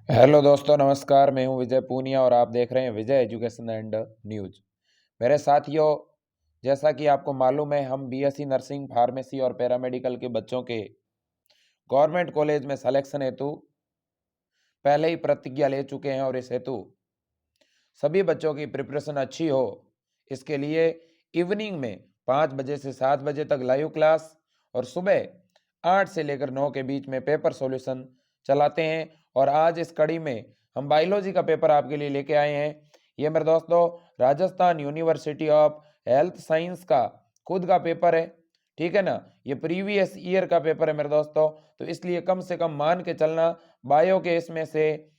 Hello दोस्तों, नमस्कार। मैं हूं विजय पूनिया और आप देख रहे हैं विजय एजुकेशन एंड न्यूज। मेरे साथियों, जैसा कि आपको मालूम है, हम बीएससी नर्सिंग, फार्मेसी और पैरामेडिकल के बच्चों के गवर्नमेंट कॉलेज में सिलेक्शन हेतु पहले ही प्रतिज्ञा ले चुके हैं और इस हेतु सभी बच्चों की प्रिपरेशन अच्छी हो, इसके लिए इवनिंग में 5 बजे से 7 बजे तक लाइव क्लास और सुबह 8 से लेकर 9 के बीच में पेपर सॉल्यूशन चलाते हैं। और आज इस कड़ी में हम बायोलॉजी का पेपर आपके लिए लेके आए हैं। ये मेरे दोस्तों Rajasthan university of health science का खुद का पेपर है, ठीक है ना। ये प्रीवियस ईयर का पेपर है मेरे दोस्तों, तो इसलिए कम से कम मान के चलना बायो के इसमें से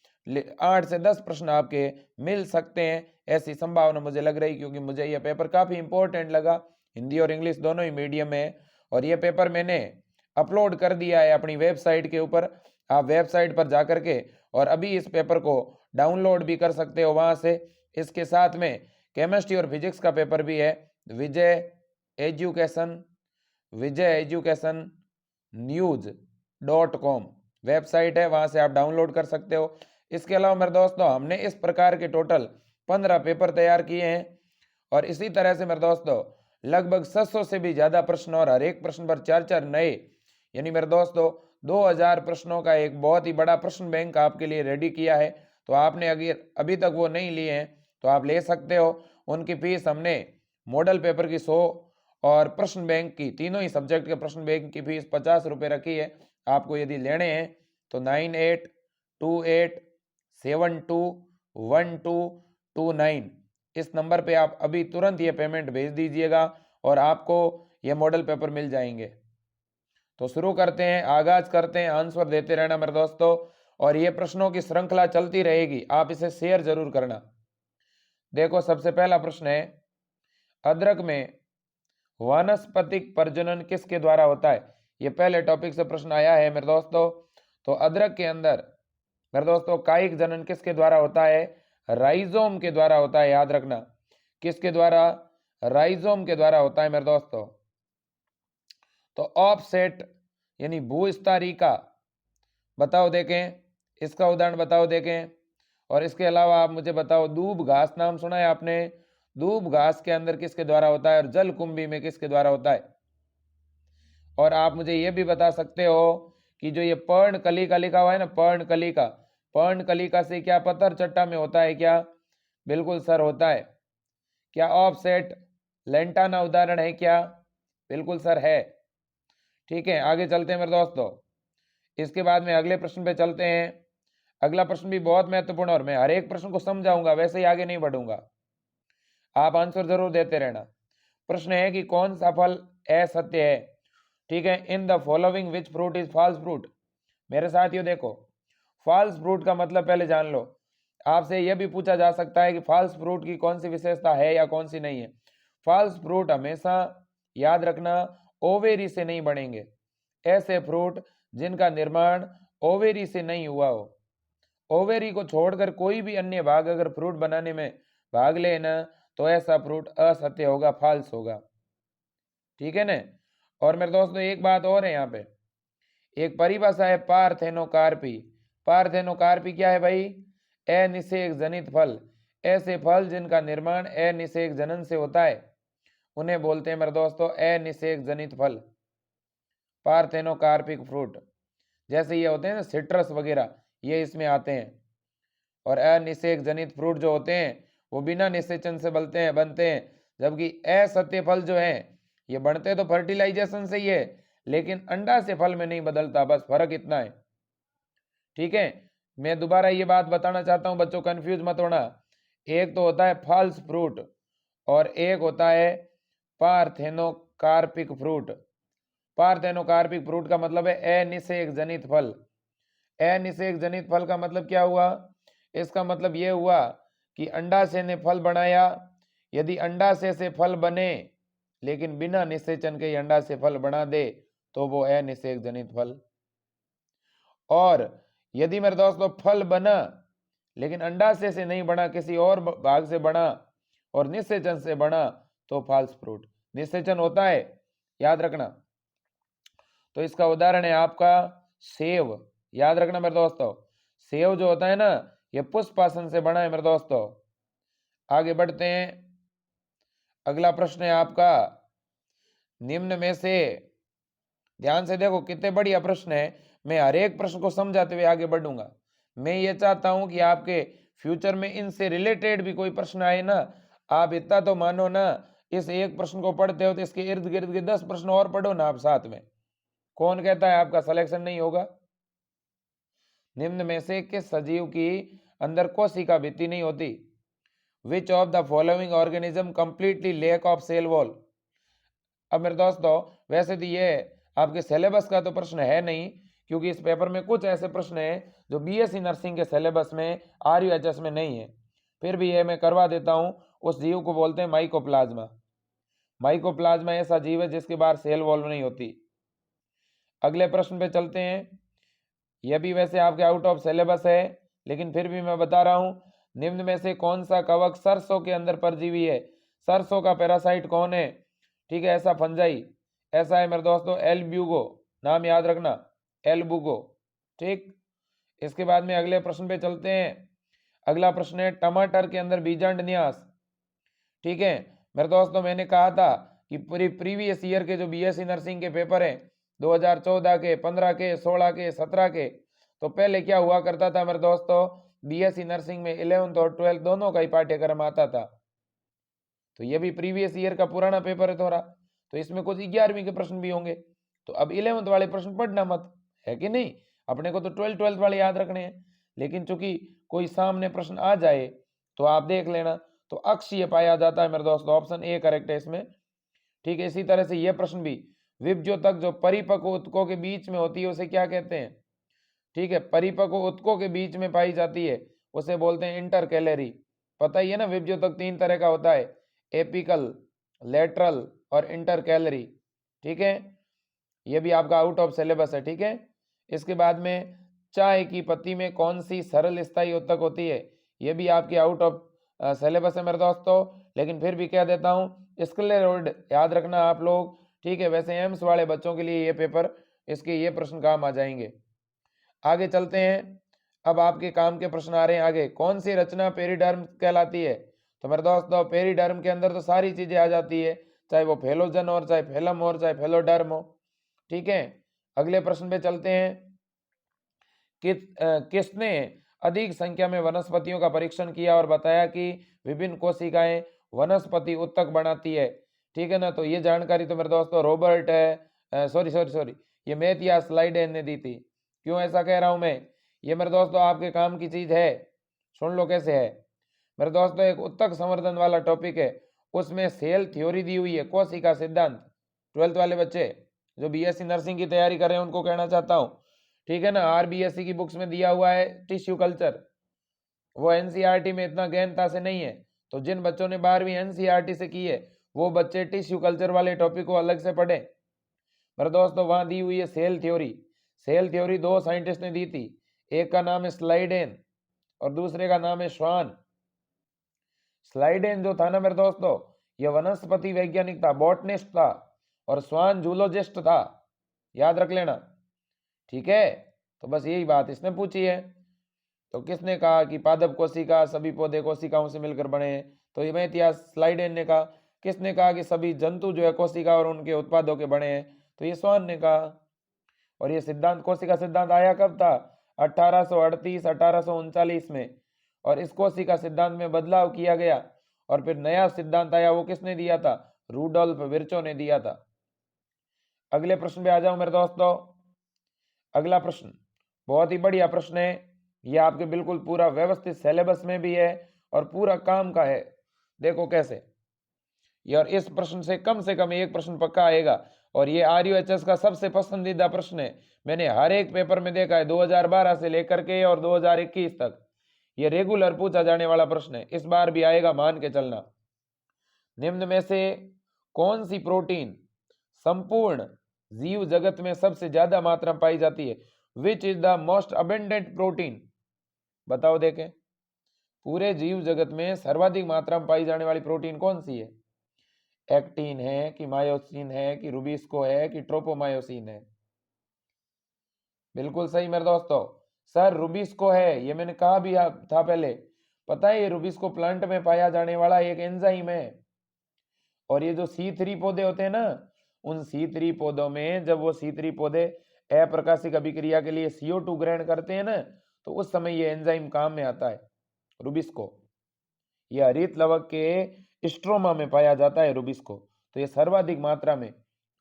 8 से 10 प्रश्न आपके मिल सकते हैं, ऐसी संभावना मुझे लग रही, क्योंकि मुझे यह पेपर काफ़ी इंपॉर्टेंट लगा। हिंदी और इंग्लिश दोनों ही मीडियम है और यह पेपर मैंने अपलोड कर दिया है अपनी वेबसाइट के ऊपर। आप वेबसाइट पर जा कर के और अभी इस पेपर को डाउनलोड भी कर सकते हो वहाँ से। इसके साथ में केमिस्ट्री और फिजिक्स का पेपर भी है। विजय एजुकेशन न्यूज.com वेबसाइट है, वहाँ से आप डाउनलोड कर सकते हो। इसके अलावा मेरे दोस्तों हमने इस प्रकार के टोटल 15 पेपर तैयार किए हैं और इसी तरह से मेरे दोस्तों लगभग 700 से भी ज़्यादा प्रश्न और हर एक प्रश्न पर 4-4 नए, यानी मेरे दोस्तों 2000 प्रश्नों का एक बहुत ही बड़ा प्रश्न बैंक आपके लिए रेडी किया है। तो आपने अगर अभी तक वो नहीं लिए हैं तो आप ले सकते हो। उनकी फीस हमने मॉडल पेपर की 100 और प्रश्न बैंक की, तीनों ही सब्जेक्ट के प्रश्न बैंक की फीस 50 रुपये रखी है। आपको यदि लेने हैं तो 9828721229 इस नंबर पे आप अभी तुरंत ये पेमेंट भेज दीजिएगा और आपको ये मॉडल पेपर मिल जाएंगे। तो शुरू करते हैं, आगाज करते हैं। आंसर देते रहना मेरे दोस्तों और ये प्रश्नों की श्रृंखला चलती रहेगी, आप इसे शेयर जरूर करना। देखो, सबसे पहला प्रश्न है, अदरक में वानस्पतिक प्रजनन किसके द्वारा होता है? ये पहले टॉपिक से प्रश्न आया है मेरे दोस्तों। तो अदरक के अंदर मेरे दोस्तों कायिक जनन किसके द्वारा होता है? राइजोम के द्वारा होता है, याद रखना। किसके द्वारा? राइजोम के द्वारा होता है मेरे दोस्तों। तो ऑफसेट यानी भूस्तारी का बताओ देखें, इसका उदाहरण बताओ देखें। और इसके अलावा आप मुझे बताओ, दूब घास नाम सुना है आपने? दूब घास के अंदर किसके द्वारा होता है और जल कुंभी में किसके द्वारा होता है? और आप मुझे ये भी बता सकते हो कि जो ये पर्णकलिका लिखा हुआ है ना, पर्णकलिका से क्या पत्थर चट्टा में होता है क्या? बिल्कुल सर, होता है। क्या ऑफसेट लेंटाना उदाहरण है क्या? बिल्कुल सर, है। ठीक है, आगे चलते हैं मेरे दोस्तों। इसके बाद में अगले प्रश्न पे चलते हैं। अगला प्रश्न भी बहुत महत्वपूर्ण और मैं हर एक प्रश्न को समझाऊंगा, वैसे ही आगे नहीं बढ़ूंगा। आप आंसर जरूर देते रहना। प्रश्न है कि कौन सा फल असत्य है? ठीक है, in the following which fruit is false fruit? मेरे साथियों देखो, फॉल्स फ्रूट का मतलब पहले जान लो। आपसे यह भी पूछा जा सकता है कि फॉल्स फ्रूट की कौन सी विशेषता है या कौन सी नहीं है। फॉल्स फ्रूट हमेशा, याद रखना, ओवेरी से नहीं बनेंगे। ऐसे फ्रूट जिनका निर्माण ओवेरी से नहीं हुआ हो। ओवेरी को छोड़कर कोई भी अन्य भाग अगर फ्रूट बनाने में भाग ले ना, तो ऐसा फ्रूट असत्य होगा, फॉल्स होगा। ठीक है ना। और मेरे दोस्तों एक बात और है, यहाँ पे एक परिभाषा है पार्थेनोकार्पी। पार्थेनोकार्पी क्या है भाई? अनिषेक जनित फल। ऐसे फल जिनका निर्माण अनिषेक जनन से होता है उन्हें बोलते हैं मेरे दोस्तों अनिषेक जनित फल, पार्थेनोकार्पिक फ्रूट। जैसे ये होते हैं ना सिट्रस वगैरह, ये इसमें आते हैं। और अनिषेक जनित फ्रूट जो होते हैं वो बिना निषेचन से बनते हैं। जबकि असत्य फल जो है ये बनते तो फर्टिलाइजेशन से ही है, लेकिन अंडा से फल में नहीं बदलता, बस फर्क इतना है। ठीक है, मैं दोबारा ये बात बताना चाहता हूं बच्चों, कंफ्यूज मत होना। एक तो होता है फॉल्स फ्रूट और एक होता है पार्थेनोकार्पिक फ्रूट। पार्थेनोकार्पिक फ्रूट का मतलब है अनिषेक जनित फल। अनिषेक जनित फल का मतलब क्या हुआ? इसका मतलब यह हुआ कि अंडाशय ने फल बनाया। यदि अंडाशय से फल बने लेकिन बिना निषेचन के अंडाशय फल बना दे तो वो अनिषेक जनित फल। और यदि मेरे दोस्तों फल बना लेकिन अंडाशय से नहीं बना, किसी और भाग से बना और निषेचन से बना, तो फॉल्स फ्रूट। निषेचन होता है, याद रखना। तो इसका उदाहरण है आपका सेव। याद रखना मेरे दोस्तों, सेव जो होता है ना, ये पुष्पासन से बना है मेरे दोस्तों। आगे बढ़ते हैं। अगला प्रश्न है आपका, निम्न में से, ध्यान से देखो कितने बढ़िया प्रश्न है। मैं हर एक प्रश्न को समझाते हुए आगे बढ़ूंगा। मैं ये चाहता हूं कि आपके फ्यूचर में इनसे रिलेटेड भी कोई प्रश्न आए ना, आप इतना तो मानो ना, इस एक प्रश्न को पढ़ते हो तो इसके इर्द गिर्द के 10 प्रश्न और पढ़ो ना आप साथ में। कौन कहता है आपका सिलेक्शन नहीं होगा? निम्न में से किस सजीव की अंदर कोशिका भित्ति नहीं होती? Which of the following organism completely lack of cell wall? अब मेरे दोस्तों, वैसे तो ये आपके सिलेबस का तो प्रश्न है नहीं, क्योंकि इस पेपर में कुछ ऐसे प्रश्न हैं जो बीएससी नर्सिंग के सिलेबस में आरयूएचएस में नहीं है। फिर भी ये मैं करवा देता हूँ। उस जीव को बोलते हैं माइकोप्लाज्मा। माइकोप्लाज्मा ऐसा जीव है जिसके बाहर सेल वॉल नहीं होती। अगले प्रश्न पे चलते हैं। यह भी वैसे आपके आउट ऑफ सिलेबस है, लेकिन फिर भी मैं बता रहा हूं। निम्न में से कौन सा कवक सरसों के अंदर परजीवी है? सरसों का पैरासाइट कौन है? ठीक है, ऐसा फंजाई, ऐसा है मेरे दोस्तों एल्ब्यूगो, नाम याद रखना, एल्बुगो। ठीक, इसके बाद में अगले प्रश्न पे चलते हैं। अगला प्रश्न है, टमाटर के अंदर बीजांड न्यास। ठीक है मेरे दोस्तों, मैंने कहा था कि प्रीवियस ईयर के जो बीएससी नर्सिंग के पेपर हैं 2014 के, 15 के, 16 के, 17 के, तो पहले क्या हुआ करता था मेरे दोस्तों, बीएससी नर्सिंग में 11th और 12th दोनों का ही पाठ्यक्रम आता था। तो ये भी प्रीवियस ईयर का पुराना पेपर है थोड़ा, तो इसमें कुछ 11वीं के प्रश्न भी होंगे। तो अब 11th वाले प्रश्न पढ़ना मत, है कि नहीं? अपने को तो 12th वाले याद रखने हैं। लेकिन चूंकि कोई सामने प्रश्न आ जाए तो आप देख लेना। तो अक्षीय पाया जाता है मेरे दोस्तों, ऑप्शन ए करेक्ट है इसमें। ठीक है, इसी तरह से यह प्रश्न भी, विभज्योतक जो परिपक्व उत्तकों के बीच में होती है उसे क्या कहते हैं? ठीक है, परिपक्व उत्तकों के बीच में पाई जाती है उसे बोलते हैं इंटर कैलरी। पता ही है ना, विभज्योतक 3 तरह का होता है, एपिकल, लेटरल और इंटर कैलरी। ठीक है, यह भी आपका आउट ऑफ सिलेबस है। ठीक है, इसके बाद में चाय की पत्ती में कौन सी सरल स्थायी उत्तक होती है? यह भी आपकी आउट ऑफ सिलेबस है मेरे दोस्तों, लेकिन फिर भी कह देता हूँ, स्क्लेरोइड याद रखना आप लोग। ठीक है, वैसे एम्स वाले बच्चों के लिए ये पेपर, इसके ये प्रश्न काम आ जाएंगे। आगे चलते हैं। अब आपके काम के प्रश्न आ रहे हैं आगे। कौन सी रचना पेरिडर्म कहलाती है? तो मेरे दोस्तों, पेरिडर्म के अंदर तो सारी चीजें आ जाती है, चाहे वो फेलोजन और चाहे फेलम और चाहे फेलोडर्म हो। ठीक है, अगले प्रश्न पे चलते हैं। किसने अधिक संख्या में वनस्पतियों का परीक्षण किया और बताया कि विभिन्न कोशिकाएं वनस्पति उत्तक बनाती है? ठीक है ना, तो ये जानकारी तो मेरे दोस्तों रॉबर्ट सॉरी ये मैथियास स्लाइडेन ने दी थी। क्यों ऐसा कह रहा हूं मैं? ये मेरे दोस्तों आपके काम की चीज है, सुन लो कैसे है। मेरे दोस्तों, एक उत्तक संवर्धन वाला टॉपिक है, उसमें सेल थ्योरी दी हुई है, कोशिका सिद्धांत। 12th वाले बच्चे जो बीएससी नर्सिंग की तैयारी कर रहे हैं उनको कहना चाहता हूँ। ठीक है ना, आरबीएससी की बुक्स में दिया हुआ है टिश्यू कल्चर, वो एनसीईआरटी में इतना गहनता से नहीं है। तो जिन बच्चों ने 12वीं एनसीईआरटी से की है वो बच्चे टिश्यू कल्चर वाले टॉपिक को अलग से पढ़े। मेरे दोस्तों, वहां दी हुई है cell theory. Cell theory 2 scientist ने दी थी, एक का नाम है स्लाइडेन और दूसरे का नाम है श्वान। स्लाइडेन जो था ना मेरे दोस्तों, ये वनस्पति वैज्ञानिक था, बॉटनिस्ट था, और स्वान जूलॉजिस्ट था, याद रख लेना। ठीक है, तो बस यही बात इसने पूछी है। तो किसने कहा कि पादप कोशिका सभी पौधे कोशिकाओं से मिलकर बने हैं? तो ये इतिहास स्लाइडेन ने कहा। किसने कहा कि सभी जंतु जो है कोशिका और उनके उत्पादों के बने हैं? तो ये स्वान ने कहा। और ये सिद्धांत, कोशिका सिद्धांत आया कब था? 1838 1839 में। और इस कोशिका सिद्धांत में बदलाव किया गया और फिर नया सिद्धांत आया, वो किसने दिया था? रूडोल्फ विर्चो ने दिया था। अगले प्रश्न पे आ जाऊं मेरे दोस्तों। अगला प्रश्न बहुत ही बढ़िया प्रश्न है, ये आपके बिल्कुल पूरा व्यवस्थित सिलेबस में भी है और पूरा काम का है। देखो कैसे, यार इस प्रश्न से कम एक प्रश्न पक्का आएगा। और ये आरयूएचएस का सबसे पसंदीदा प्रश्न है, मैंने हर एक पेपर में देखा है 2012 से लेकर के और 2021 तक ये रेगुलर पूछा जाने वाला प्रश्न है। इस बार भी आएगा, मान के चलना। निम्न में से कौन सी प्रोटीन संपूर्ण जीव जगत में सबसे ज्यादा मात्रा में पाई जाती है? Which is the most abundant protein? बताओ देखें, पूरे जीव जगत में सर्वाधिक मात्रा में पाई जाने वाली प्रोटीन कौन सी है? एक्टिन है कि मायोसिन है कि रूबिस्को है कि ट्रोपोमायोसिन है? बिल्कुल सही मेरे दोस्तों, सर रुबिस्को है, ये मैंने कहा भी था पहले। पता है ये रुबिस्को प्लांट में पाया जाने वाला एक एंजाइम है। और ये जो C3 पौधे होते हैं ना, उन C3 पौधों में जब वो C3 पौधे अप्रकाशिक अभिक्रिया के लिए CO2 ग्रहण करते हैं ना, तो उस समय ये एंजाइम काम में आता है रुबिस्को। ये हरित लवक के स्ट्रोमा में पाया जाता है रुबिस्को। तो ये सर्वाधिक मात्रा में,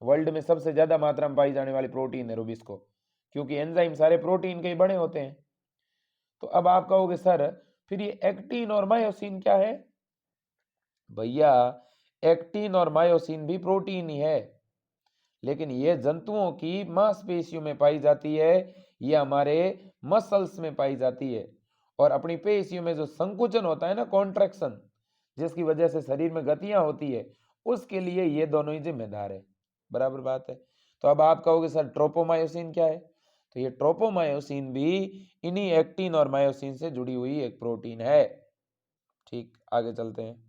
वर्ल्ड में सबसे ज्यादा मात्रा में पाई जाने वाली प्रोटीन है रुबिस्को, क्योंकि एंजाइम सारे प्रोटीन के ही बने होते हैं। तो अब आप कहोगे सर फिर ये एक्टिन और मायोसिन क्या है? भैया एक्टिन और मायोसिन भी प्रोटीन ही है, लेकिन ये जंतुओं की मांसपेशियों में पाई जाती है, ये हमारे मसल्स में पाई जाती है। और अपनी पेशियों में जो संकुचन होता है ना, कॉन्ट्रैक्शन, जिसकी वजह से शरीर में गतियां होती है, उसके लिए ये दोनों ही जिम्मेदार है। बराबर बात है। तो अब आप कहोगे सर ट्रोपोमायोसिन क्या है? तो ये ट्रोपोमायोसिन भी इन्हीं एक्टिन और मायोसिन से जुड़ी हुई एक प्रोटीन है। ठीक, आगे चलते हैं।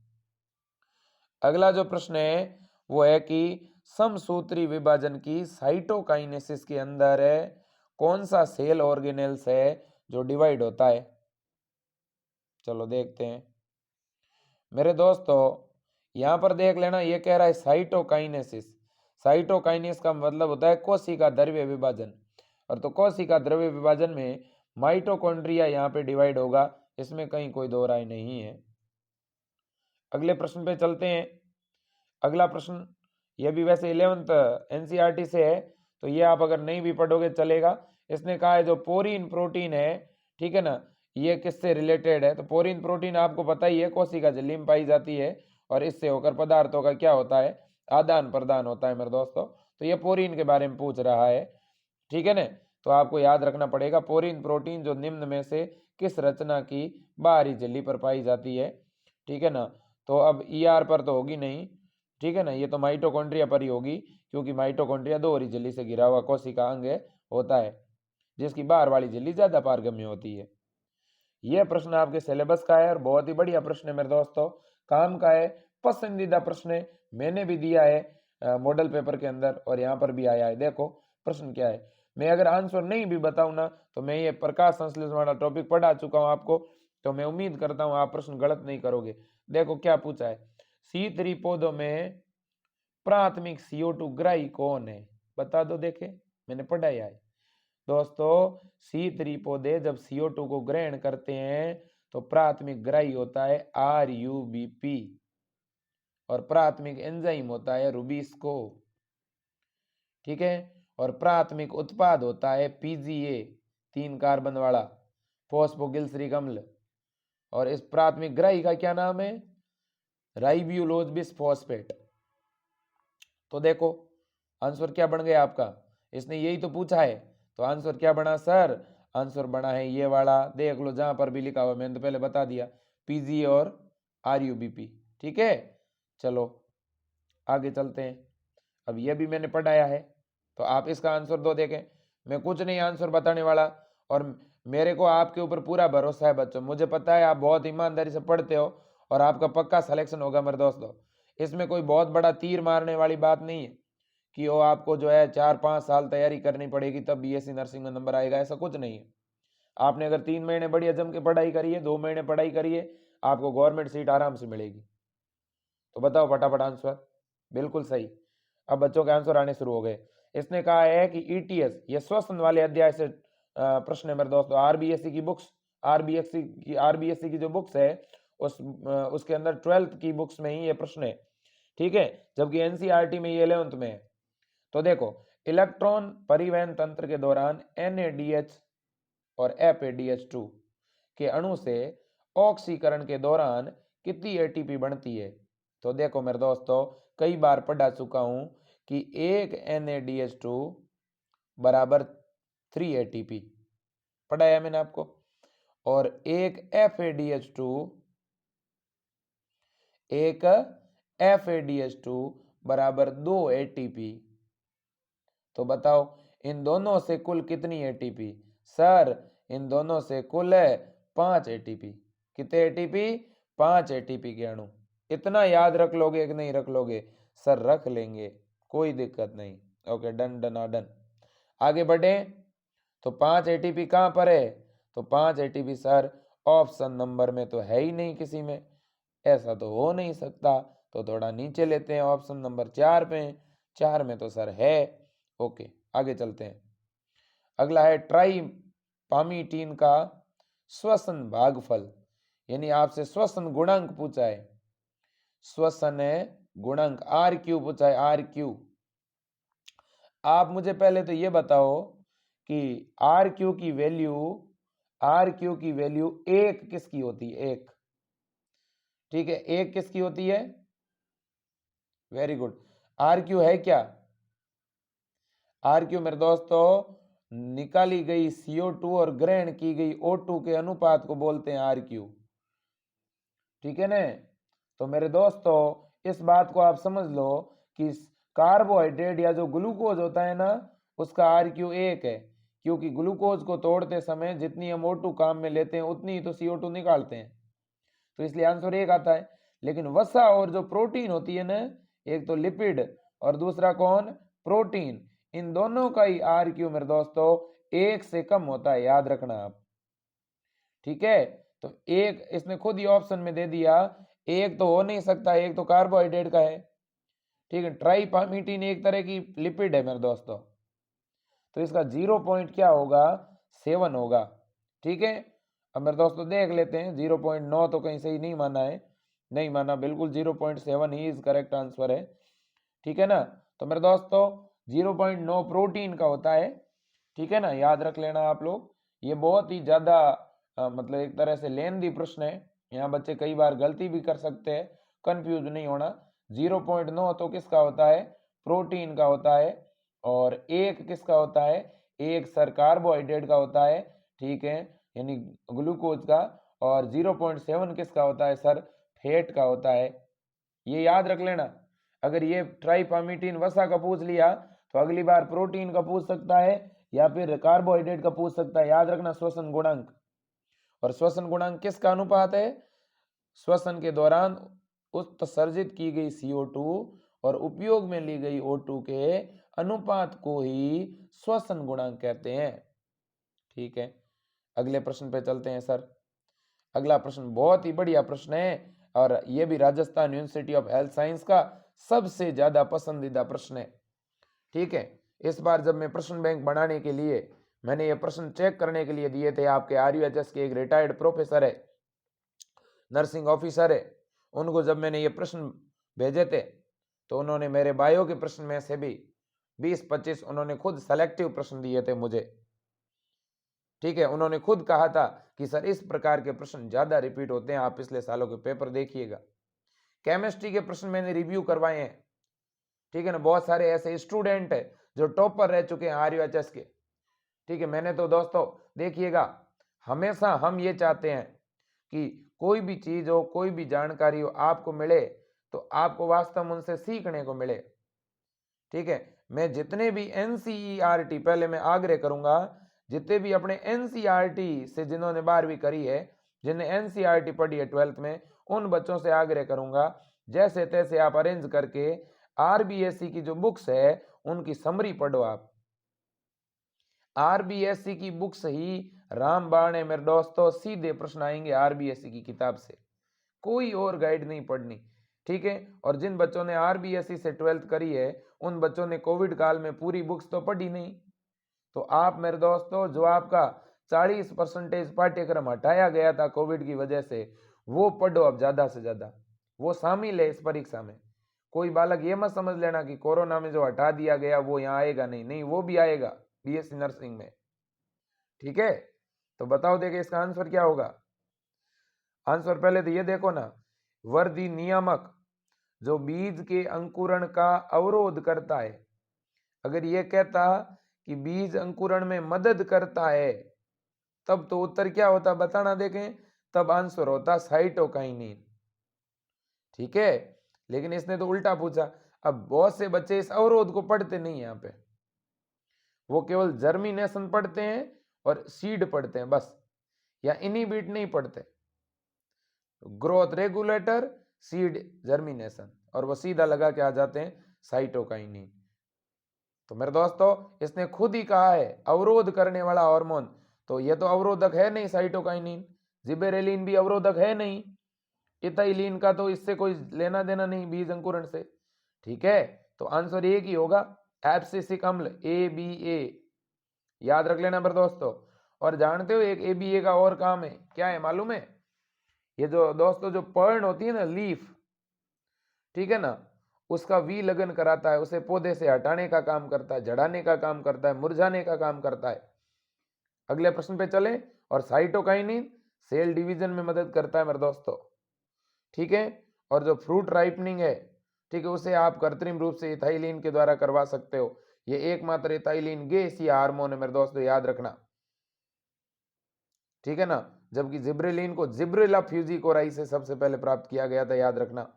अगला जो प्रश्न है वो है कि समसूत्री विभाजन की साइटोकाइनेसिस के अंदर है कौन सा सेल ऑर्गेनेल्स है जो डिवाइड होता है? चलो देखते हैं मेरे दोस्तों। यहां पर देख लेना, ये कह रहा है साइटोकाइनेसिस। साइटोकाइनेसिस का मतलब होता है कोशिका द्रव्य विभाजन। और तो कोशिका द्रव्य विभाजन में माइटोकॉन्ड्रिया यहाँ पे डिवाइड होगा, इसमें कहीं कोई दो राय नहीं है। अगले प्रश्न पे चलते हैं। अगला प्रश्न ये भी वैसे 11th NCERT से है, तो ये आप अगर नहीं भी पढ़ोगे चलेगा। इसने कहा है जो पोरीन प्रोटीन है, ठीक है ना, ये किससे रिलेटेड है? तो पोरीन प्रोटीन आपको पता ही है कोशिका झिल्ली में पाई जाती है, और इससे होकर पदार्थों का क्या होता है? आदान प्रदान होता है मेरे दोस्तों। तो ये पोरीन के बारे में पूछ रहा है, ठीक है ना। तो आपको याद रखना पड़ेगा पोरीन प्रोटीन जो निम्न में से किस रचना की बाहरी झिल्ली पर पाई जाती है, ठीक है ना। तो अब ER पर तो होगी नहीं, ठीक है ना, ये तो माइटोकॉन्ड्रिया पर ही होगी, क्योंकि माइटोकॉन्ड्रिया दोहरी झिल्ली से घिरा हुआ कोशिका अंग होता है, जिसकी बाहर वाली झिल्ली ज्यादा पारगम्य होती है। यह प्रश्न आपके सिलेबस का है और बहुत ही बढ़िया प्रश्न है मेरे दोस्तों, काम का है, पसंदीदा प्रश्न है, मैंने भी दिया है मॉडल पेपर के अंदर और यहाँ पर भी आया है। देखो प्रश्न क्या है, मैं अगर आंसर नहीं भी बताऊं ना, तो मैं ये प्रकाश संश्लेषण वाला टॉपिक पढ़ा चुका हूं आपको, तो मैं उम्मीद करता हूं आप प्रश्न गलत नहीं करोगे। देखो क्या पूछा है, C3 पौधों में प्राथमिक CO2 ग्राही कौन है? बता दो, देखे मैंने पढ़ाया है दोस्तों। C3 पौधे जब CO2 को ग्रहण करते हैं तो प्राथमिक ग्राही होता है RUBP, और प्राथमिक एंजाइम होता है रुबिस्को, ठीक है। और प्राथमिक उत्पाद होता है PGA, 3 कार्बन वाला फॉस्फोगिल्सरिक अम्ल। और इस प्राथमिक ग्राही का क्या नाम है? Ribulose bisphosphate. तो देखो आंसर क्या बन गया आपका, इसने यही तो पूछा है, तो आंसर क्या बना सर? आंसर बना है ये वाला, देख लो जहां पर भी लिखा हुआ, मैंने तो पहले बता दिया, PGA और RUBP, ठीक है। चलो आगे चलते हैं। अब ये भी मैंने पढ़ाया है, तो आप इसका आंसर दो। देखें मैं कुछ नहीं आंसर बताने वाला, और मेरे को आपके ऊपर पूरा भरोसा है बच्चों, मुझे पता है आप बहुत ईमानदारी से पढ़ते हो और आपका पक्का सिलेक्शन होगा मेरे दोस्तों। इसमें कोई बहुत बड़ा तीर मारने वाली बात नहीं है कि वो आपको जो है 4-5 साल तैयारी करनी पड़ेगी तब BSc नर्सिंग में नंबर आएगा, ऐसा कुछ नहीं है। आपने अगर 3 महीने बढ़िया जम के पढ़ाई करिए, 2 महीने पढ़ाई करिए, आपको गवर्नमेंट सीट आराम से मिलेगी। तो बताओ फटाफट आंसर। बिल्कुल सही। अब बच्चों के आंसर आने शुरू हो गए। इसने कहा है कि ETS, ये श्वसन वाले अध्याय से प्रश्न है मेरे दोस्तों। RBSc की बुक्स, RBSc की जो बुक्स है उसके अंदर 12th की बुक्स में ही ये प्रश्न है, ठीक है, जबकि NCERT में ये 11th में है। तो देखो इलेक्ट्रॉन परिवहन तंत्र के दौरान NADH और FADH2 के अणु से ऑक्सीकरण के दौरान कितनी ATP बनती है? तो देखो मेरे दोस्तों कई बार पढ़ा चुका हूं कि एक NADH2 बराबर 3 ATP पढ़ाया मैंने आपको, और एक FADH2 बराबर 2 ATP। तो बताओ इन दोनों से कुल कितनी ATP? सर इन दोनों से कुल 5 ATP। कितने ATP? 5 ATP के अणु। इतना याद रख लोगे कि नहीं रख लोगे? सर रख लेंगे, कोई दिक्कत नहीं। Okay done done done. आगे बढ़े तो 5 ATP कहां पर है? तो 5 एटीपी सर ऑप्शन नंबर में तो है ही नहीं किसी में, ऐसा तो हो नहीं सकता। तो थोड़ा नीचे लेते हैं, ऑप्शन नंबर 4 पे, 4 में तो सर है। ओके, आगे चलते हैं। अगला है ट्राइपामीटीन का श्वसन भागफल, यानी आपसे श्वसन गुणांक पूछा है, श्वसन गुणांक आर क्यू पूछा है, आर क्यू। आप मुझे पहले तो ये बताओ कि आर क्यू की वैल्यू एक किसकी होती है, एक, ठीक है, एक किसकी होती है, वेरी गुड। आर क्यू है क्या, आर क्यू मेरे दोस्तों निकाली गई CO2 और ग्रहण की गई O2 के अनुपात को बोलते हैं आर क्यू, ठीक है ना। तो मेरे दोस्तों इस बात को आप समझ लो कि कार्बोहाइड्रेट या जो ग्लूकोज होता है ना, उसका आर क्यू एक है, क्योंकि ग्लूकोज को तोड़ते समय जितनी हम O2 काम में लेते हैं उतनी ही तो CO2 निकालते हैं, तो इसलिए आंसर एक आता है। लेकिन वसा और जो प्रोटीन होती है ना, एक तो लिपिड और दूसरा कौन, प्रोटीन, इन दोनों का ही आर क्यू मेरे दोस्तों एक से कम होता है, याद रखना आप, ठीक है। तो एक इसने खुद ही ऑप्शन में दे दिया, एक तो हो नहीं सकता, एक तो कार्बोहाइड्रेट का है, ठीक है। ट्राइपामीटीन एक तरह की लिपिड है मेरे दोस्तों, तो इसका 0 क्या होगा, 7 होगा, ठीक है। अब मेरे दोस्तों देख लेते हैं, 0.9 तो कहीं सही नहीं माना है, नहीं माना, बिल्कुल 0.7 ही इज करेक्ट आंसर है, ठीक है ना। तो मेरे दोस्तों 0.9 प्रोटीन का होता है, ठीक है ना, याद रख लेना आप लोग। ये बहुत ही ज्यादा मतलब एक तरह से लेंदी प्रश्न है, यहाँ बच्चे कई बार गलती भी कर सकते हैं, कंफ्यूज नहीं होना। 0.9 तो किसका होता है, प्रोटीन का होता है, और एक किसका होता है, एक सर कार्बोहाइड्रेट का होता है, ठीक है, यानी ग्लूकोज का, और 0.7 किसका होता है सर, फैट का होता है, ये याद रख लेना। अगर ये ट्राइपामीटीन वसा का पूछ लिया तो अगली बार प्रोटीन का पूछ सकता है या फिर कार्बोहाइड्रेट का पूछ सकता है, याद रखना श्वसन गुणांक। और श्वसन गुणांक किसका अनुपात है, श्वसन के दौरान उत्सर्जित की गई CO2 और उपयोग में ली गई O2 के अनुपात को ही श्वसन गुणांक कहते हैं, ठीक है। अगले प्रश्न पे चलते हैं सर। अगला प्रश्न बहुत ही बढ़िया प्रश्न है और यह भी Rajasthan university of health science का सबसे ज्यादा पसंदीदा प्रश्न है, ठीक है। इस बार जब मैं प्रश्न बैंक बनाने के लिए मैंने ये प्रश्न चेक करने के लिए दिए थे, आपके RUHS के एक रिटायर्ड प्रोफेसर है, नर्सिंग ऑफिसर है, उनको जब मैंने ये प्रश्न भेजे थे तो उन्होंने मेरे बायो के प्रश्न में से भी 20-25 उन्होंने खुद सेलेक्टिव प्रश्न दिए थे मुझे, ठीक है। उन्होंने खुद कहा था कि सर इस प्रकार के प्रश्न ज्यादा रिपीट होते हैं, आप पिछले सालों के पेपर देखिएगा। केमिस्ट्री के प्रश्न मैंने रिव्यू करवाए हैं, ठीक है ना, बहुत सारे ऐसे स्टूडेंट है जो टॉपर रह चुके हैं RUHS के, ठीक है। मैंने तो दोस्तों देखिएगा, हमेशा हम ये चाहते हैं कि कोई भी चीज हो, कोई भी जानकारी हो, आपको मिले तो आपको वास्तव में उनसे सीखने को मिले, ठीक है। मैं जितने भी NCERT, पहले मैं आग्रह करूंगा, जितने भी अपने NCERT से जिन्होंने 12वीं करी है, जिन्हें NCERT पढ़ी है 12th में, उन बच्चों से आग्रह करूंगा जैसे तैसे आप अरेंज करके RBSC की जो बुक्स है उनकी समरी पढ़ो आप। RBSC की बुक्स ही रामबाण है मेरे दोस्तों, सीधे प्रश्न आएंगे RBSC की किताब से, कोई और गाइड नहीं पढ़नी, ठीक है। और जिन बच्चों ने RBSC से 12th करी है उन बच्चों ने कोविड काल में पूरी बुक्स तो पढ़ी नहीं, तो आप मेरे दोस्तों जो आपका 40% पाठ्यक्रम हटाया गया था कोविड की वजह से, वो पढ़ो अब ज्यादा से ज्यादा, वो शामिल है इस परीक्षा में। कोई बालक ये मत समझ लेना कि कोरोना में जो हटा दिया गया वो यहाँ आएगा, नहीं नहीं, वो भी आएगा BSc नर्सिंग में, ठीक है। तो बताओ देखिए इसका आंसर क्या होगा। आंसर पहले तो ये देखो ना, वर्दी नियामक जो बीज के अंकुरण का अवरोध करता है, अगर ये कहता कि बीज अंकुरण में मदद करता है तब तो उत्तर क्या होता बताना देखें, तब आंसर होता साइटोकाइनिन, ठीक है। लेकिन इसने तो उल्टा पूछा। अब बहुत से बच्चे इस अवरोध को पढ़ते नहीं, यहाँ पे वो केवल जर्मिनेशन पढ़ते हैं और सीड पढ़ते हैं बस, या इनहिबिट नहीं पढ़ते, ग्रोथ रेगुलेटर, सीड, जर्मिनेशन, और वो सीधा लगा के आ जाते हैं साइटोकाइनिन। तो मेरे दोस्तों इसने खुद ही कहा है अवरोध करने वाला हार्मोन, तो ये तो अवरोधक है नहीं साइटोकाइनिन, जिबेरेलिन भी अवरोधक है नहीं, इथाइलिन का तो इससे कोई लेना देना नहीं बीज अंकुरण से। ठीक है, तो आंसर एक ही होगा, एब्सिसिक अम्ल ABA, याद रख लेना मेरे दोस्तों। और जानते हो एक ABA का और काम है, क्या है मालूम है? ये जो दोस्तों जो पर्ण होती है ना, लीफ, ठीक है ना, उसका विलगन कराता है, उसे पौधे से हटाने का काम करता है, झड़ाने का काम करता है, मुरझाने का काम करता है। अगले प्रश्न पे चले। और साइटोकाइनिन सेल डिवीजन में मदद करता है मेरे दोस्तों। ठीक है, और जो फ्रूट राइपनिंग है, ठीक है, उसे आप कृत्रिम रूप से इथाइलिन के द्वारा करवा सकते हो। ये एकमात्र इथाइलिन गैस या हार्मोन है मेरे दोस्तों, याद रखना। ठीक है ना, जबकि जिब्रेलिन को जिब्रेला फ्यूजिकोराई से सबसे पहले प्राप्त किया गया था, याद रखना।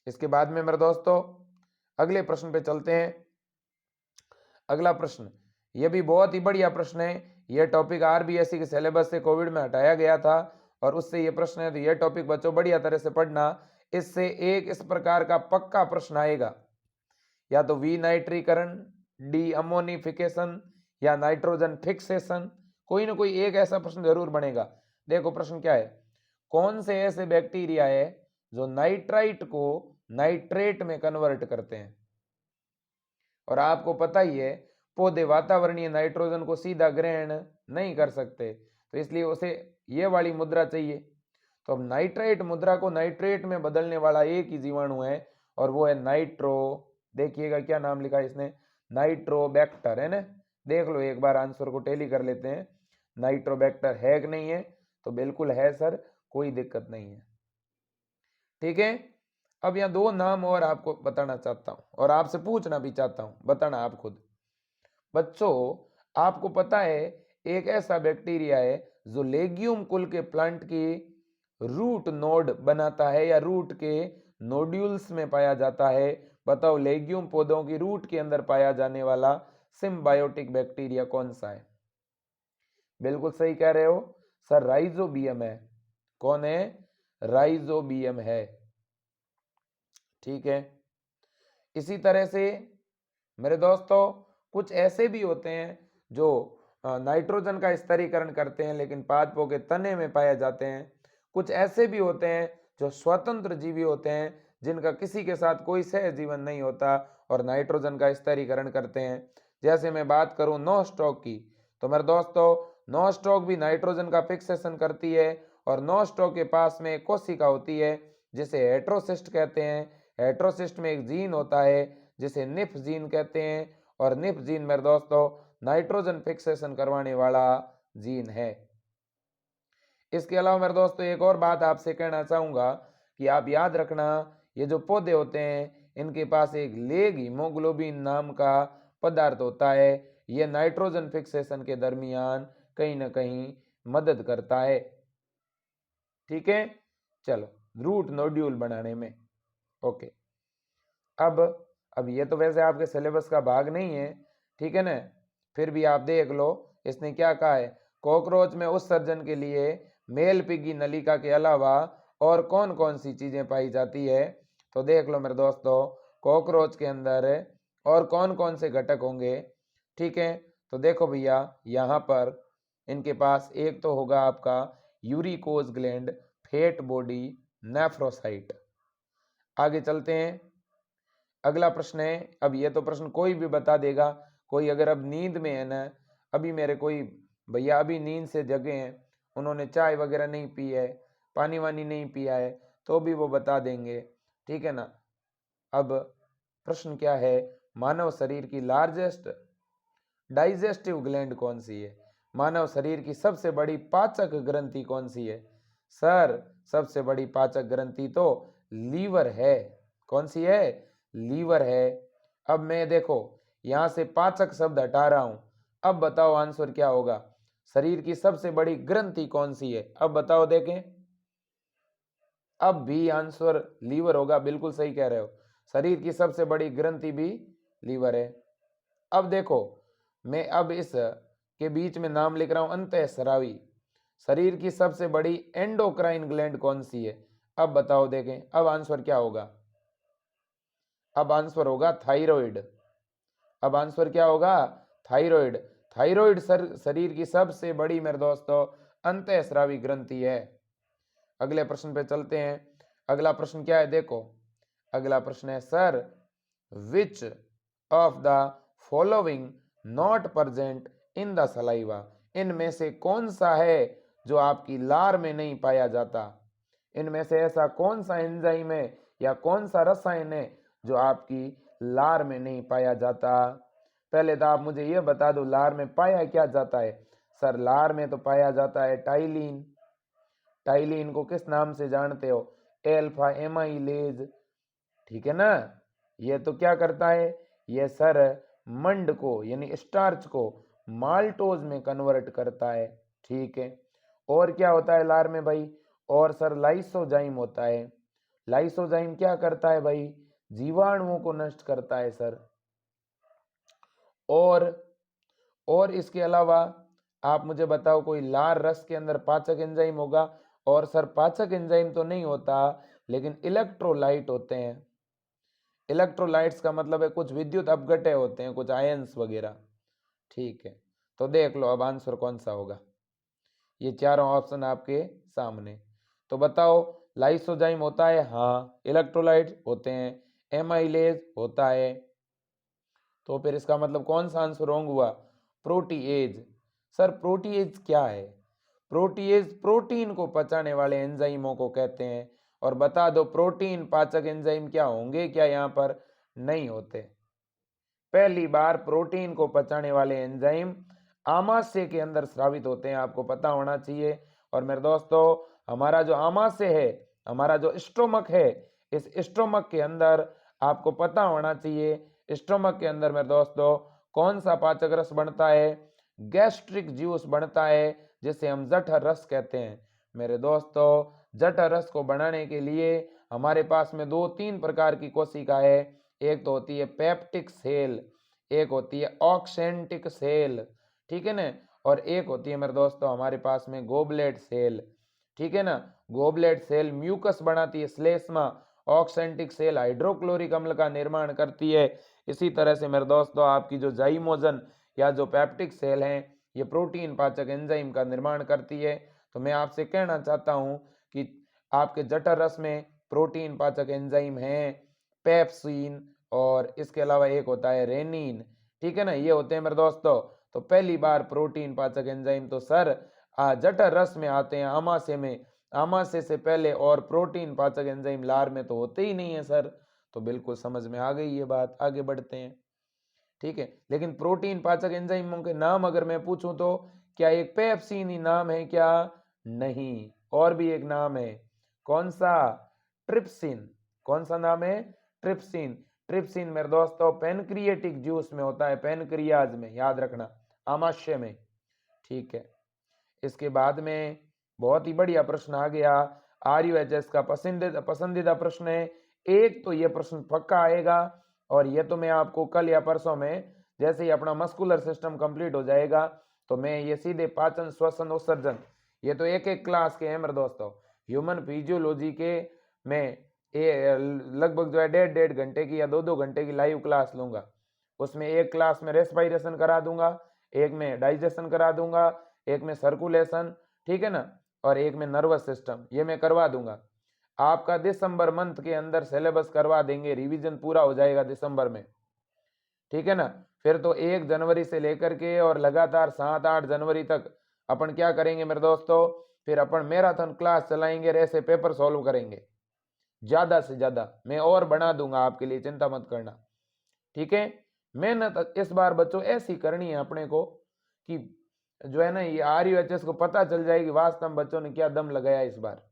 इसके बाद में मेरे दोस्तों अगले प्रश्न पे चलते हैं। अगला प्रश्न ये भी बहुत ही बढ़िया प्रश्न है। यह टॉपिक RBSE के सिलेबस से कोविड में हटाया गया था और उससे ये प्रश्न है, तो यह टॉपिक बच्चों बढ़िया तरह से पढ़ना। इससे एक इस प्रकार का पक्का प्रश्न आएगा, या तो विनाइट्रीकरण, डी अमोनिफिकेशन या नाइट्रोजन फिक्सेशन, कोई ना कोई एक ऐसा प्रश्न जरूर बनेगा। देखो प्रश्न क्या है, कौन से ऐसे बैक्टीरिया है जो नाइट्राइट को नाइट्रेट में कन्वर्ट करते हैं? और आपको पता ही है पौधे वातावरणीय नाइट्रोजन को सीधा ग्रहण नहीं कर सकते, तो इसलिए उसे ये वाली मुद्रा चाहिए। तो अब नाइट्राइट मुद्रा को नाइट्रेट में बदलने वाला एक ही जीवाणु है और वो है नाइट्रो, देखिएगा क्या नाम लिखा है इसने, नाइट्रोबैक्टर, है ना। देख लो एक बार, आंसर को टैली कर लेते हैं। नाइट्रोबैक्टर है कि नहीं है? तो बिल्कुल है सर, कोई दिक्कत नहीं है। ठीक है, अब यहाँ दो नाम और आपको बताना चाहता हूं और आपसे पूछना भी चाहता हूं, बताना आप खुद। बच्चों आपको पता है एक ऐसा बैक्टीरिया है जो लेग्यूम कुल के प्लांट की रूट नोड बनाता है या रूट के नोड्यूल्स में पाया जाता है? बताओ लेग्यूम पौधों की रूट के अंदर पाया जाने वाला सिम्बायोटिक बैक्टीरिया कौन सा है? बिल्कुल सही कह रहे हो सर, राइजोबियम है। कौन है? राइजोबियम है। ठीक है, इसी तरह से मेरे दोस्तों कुछ ऐसे भी होते हैं जो नाइट्रोजन का स्तरीकरण करते हैं लेकिन पादपों के तने में पाए जाते हैं। कुछ ऐसे भी होते हैं जो स्वतंत्र जीवी होते हैं जिनका किसी के साथ कोई सहजीवन नहीं होता और नाइट्रोजन का स्तरीकरण करते हैं। जैसे मैं बात करूं नो स्टॉक की, तो मेरे दोस्तों नो स्टॉक भी नाइट्रोजन का फिक्सेशन करती है और नो स्टॉक के पास में एक कोशिका होती है जिसे हेट्रोसिस्ट कहते हैं। हेट्रोसिस्ट में एक जीन होता है जिसे निफ जीन कहते हैं और निफ जीन मेरे दोस्तों नाइट्रोजन फिक्सेशन करवाने वाला जीन है। इसके अलावा मेरे दोस्तों एक और बात आपसे कहना चाहूंगा कि आप याद रखना, ये जो पौधे होते हैं इनके पास एक लेग हीमोग्लोबिन नाम का पदार्थ होता है। यह नाइट्रोजन फिक्सेशन के दरमियान कहीं ना कहीं मदद करता है। ठीक है, चलो रूट नोड्यूल बनाने में। ओके, अब ये तो वैसे आपके सिलेबस का भाग नहीं है, ठीक है ना, फिर भी आप देख लो इसने क्या कहा है। कॉकरोच में उत्सर्जन के लिए मेल पिगी नलिका के अलावा और कौन कौन सी चीजें पाई जाती है? तो देख लो मेरे दोस्तों, कॉकरोच के अंदर और कौन कौन से घटक होंगे। ठीक है, तो देखो भैया यहाँ पर इनके पास एक तो होगा आपका यूरिकोज ग्लैंड, फेट बॉडी, नेफ्रोसाइट। आगे चलते हैं, अगला प्रश्न है। अब ये तो प्रश्न कोई भी बता देगा, कोई अगर अब नींद में है ना, अभी मेरे कोई भैया अभी नींद से जगे हैं, उन्होंने चाय वगैरह नहीं पी है, पानी वानी नहीं पिया है, तो भी वो बता देंगे। ठीक है ना। अब प्रश्न क्या है, मानव शरीर की लार्जेस्ट डाइजेस्टिव ग्लैंड कौन सी है? मानव शरीर की सबसे बड़ी पाचक ग्रंथि कौन सी है? सर सबसे बड़ी पाचक ग्रंथि तो लीवर है। कौन सी है? लीवर है। अब मैं देखो यहां से पाचक शब्द हटा रहा हूं, अब बताओ आंसर क्या होगा। शरीर की सबसे बड़ी ग्रंथि कौन सी है? अब बताओ देखें, अब भी आंसर लीवर होगा, बिल्कुल सही कह रहे हो। शरीर की सबसे बड़ी ग्रंथि भी लीवर है। अब देखो मैं अब इस के बीच में नाम लिख रहा हूं अंतःस्रावी। शरीर की सबसे बड़ी एंडोक्राइन ग्लैंड कौन सी है? अब बताओ देखें, अब आंसर क्या होगा? अब आंसर होगा थायराइड। अब आंसर क्या होगा? थायराइड। थायराइड शरीर की सबसे बड़ी मेरे दोस्तों अंतःस्रावी ग्रंथि है। अगले प्रश्न पे चलते हैं। अगला प्रश्न क्या है देखो, अगला प्रश्न है sir which of the following not present in the saliva, इनमें से कौन सा है जो आपकी लार में नहीं पाया जाता। इनमें से ऐसा कौन सा एंजाइम है या कौन सा रसायन है जो आपकी लार में नहीं पाया जाता। पहले तो आप मुझे यह बता दो लार में पाया क्या जाता है। सर लार में तो पाया जाता है टाइलिन। टाइलिन को किस नाम से जानते हो, एल्फा एमाइलेज, ठीक है ना। ये तो क्या करता है, ये सर मंड को यानी स्टार्च को माल्टोज में कन्वर्ट करता है, ठीक है। और क्या होता है लार में भाई, और सर लाइसोजाइम होता है। लाइसोजाइम क्या करता है भाई, जीवाणुओं को नष्ट करता है सर। और इसके अलावा आप मुझे बताओ कोई लार रस के अंदर पाचक एंजाइम होगा। और सर पाचक एंजाइम तो नहीं होता, लेकिन इलेक्ट्रोलाइट होते हैं। इलेक्ट्रोलाइट्स का मतलब है कुछ विद्युत अपघटय होते हैं, कुछ आयंस वगैरह, ठीक है। तो देख लो अब आंसर कौन सा होगा। ये चारों ऑप्शन आपके सामने। तो बताओ लाइसोजाइम होता है, हाँ। इलेक्ट्रोलाइट होते हैं, एमाइलेज होता है। तो फिर इसका मतलब कौन सा आंसर रॉन्ग हुआ, प्रोटीएज। सर प्रोटीएज क्या है, प्रोटीएज प्रोटीन को पचाने वाले एंजाइमों को कहते हैं। और बता दो प्रोटीन पाचक एंजाइम क्या होंगे क्या, यहाँ पर नहीं होते। पहली बार प्रोटीन को पचाने वाले एंजाइम आमाशय के अंदर स्रावित होते हैं, आपको पता होना चाहिए। और मेरे दोस्तों हमारा जो आमाशय है, हमारा जो स्टोमक है, इस स्टोमक के अंदर आपको पता होना चाहिए, स्टोमक के अंदर मेरे दोस्तों कौन सा पाचक रस बनता है, गैस्ट्रिक जूस बनता है, जिसे हम जठर रस कहते हैं। मेरे दोस्तों जठर रस को बनाने के लिए हमारे पास में 2-3 प्रकार की कोशिका है। एक तो होती है पेप्टिक सेल, एक होती है ऑक्सेंटिक सेल, ठीक है ना। और एक होती है मेरे दोस्तों हमारे पास में गोबलेट सेल, ठीक है ना। गोबलेट सेल म्यूकस बनाती है श्लेष्मा, ऑक्सेंटिक सेल हाइड्रोक्लोरिक अम्ल का निर्माण करती है। इसी तरह से मेरे दोस्तों आपकी जो जाइमोजन या जो पेप्टिक सेल हैं, ये प्रोटीन पाचक एंजाइम का निर्माण करती है। तो मैं आपसे कहना चाहता हूं कि आपके जठर रस में प्रोटीन पाचक एंजाइम हैं पेप्सिन, और इसके अलावा एक होता है रेनिन, ठीक है ना। ये होते हैं मेरे दोस्तों। तो पहली बार प्रोटीन पाचक एंजाइम तो सर जठर रस में आते हैं, आमाशय में। आमाशय से पहले और प्रोटीन पाचक एंजाइम लार में तो होते ही नहीं है सर। तो बिल्कुल समझ में आ गई ये बात, आगे बढ़ते हैं, ठीक है। लेकिन प्रोटीन पाचक एंजाइमों के नाम अगर मैं पूछूं तो क्या एक पेप्सिन ही नाम है क्या, नहीं, और भी एक नाम है, कौन सा, ट्रिप्सिन। कौन सा नाम है, ट्रिप्सिन। ट्रिप्सिन मेरे दोस्तों पेनक्रिएटिक जूस में होता है, पेनक्रियाज में, याद रखना, आमाशय में, ठीक है। इसके बाद में बहुत ही बढ़िया प्रश्न आ गया, RUHS का पसंदीदा प्रश्न है। एक तो ये प्रश्न पक्का आएगा, और ये तो मैं आपको कल या परसों में जैसे ही अपना मस्कुलर सिस्टम कंप्लीट हो जाएगा तो मैं ये सीधे पाचन श्वसन उत्सर्जन, ये तो एक एक क्लास के हैं मेरे दोस्तों। ह्यूमन फिजियोलॉजी के मैं लगभग जो है 1.5 घंटे की या 2-2 घंटे की लाइव क्लास लूंगा। उसमें एक क्लास में रेस्पिरेशन करा दूंगा, एक में डाइजेशन करा दूंगा, एक में सर्कुलेशन, ठीक है ना, और एक में नर्वस सिस्टम, ये मैं करवा दूंगा। आपका दिसंबर मंथ के अंदर सिलेबस करवा देंगे, रिवीजन पूरा हो जाएगा दिसंबर में, ठीक है ना। फिर तो 1 जनवरी से लेकर के और लगातार 7-8 जनवरी तक अपन क्या करेंगे मेरे दोस्तों, फिर अपन मैराथन क्लास चलाएंगे, ऐसे पेपर सॉल्व करेंगे ज्यादा से ज्यादा। मैं और बना दूंगा आपके लिए, चिंता मत करना, ठीक है। मेहनत इस बार बच्चों ऐसी करनी है अपने को कि जो है ना ये RUHS को पता चल जाए कि वास्तव में बच्चों ने क्या दम लगाया इस बार।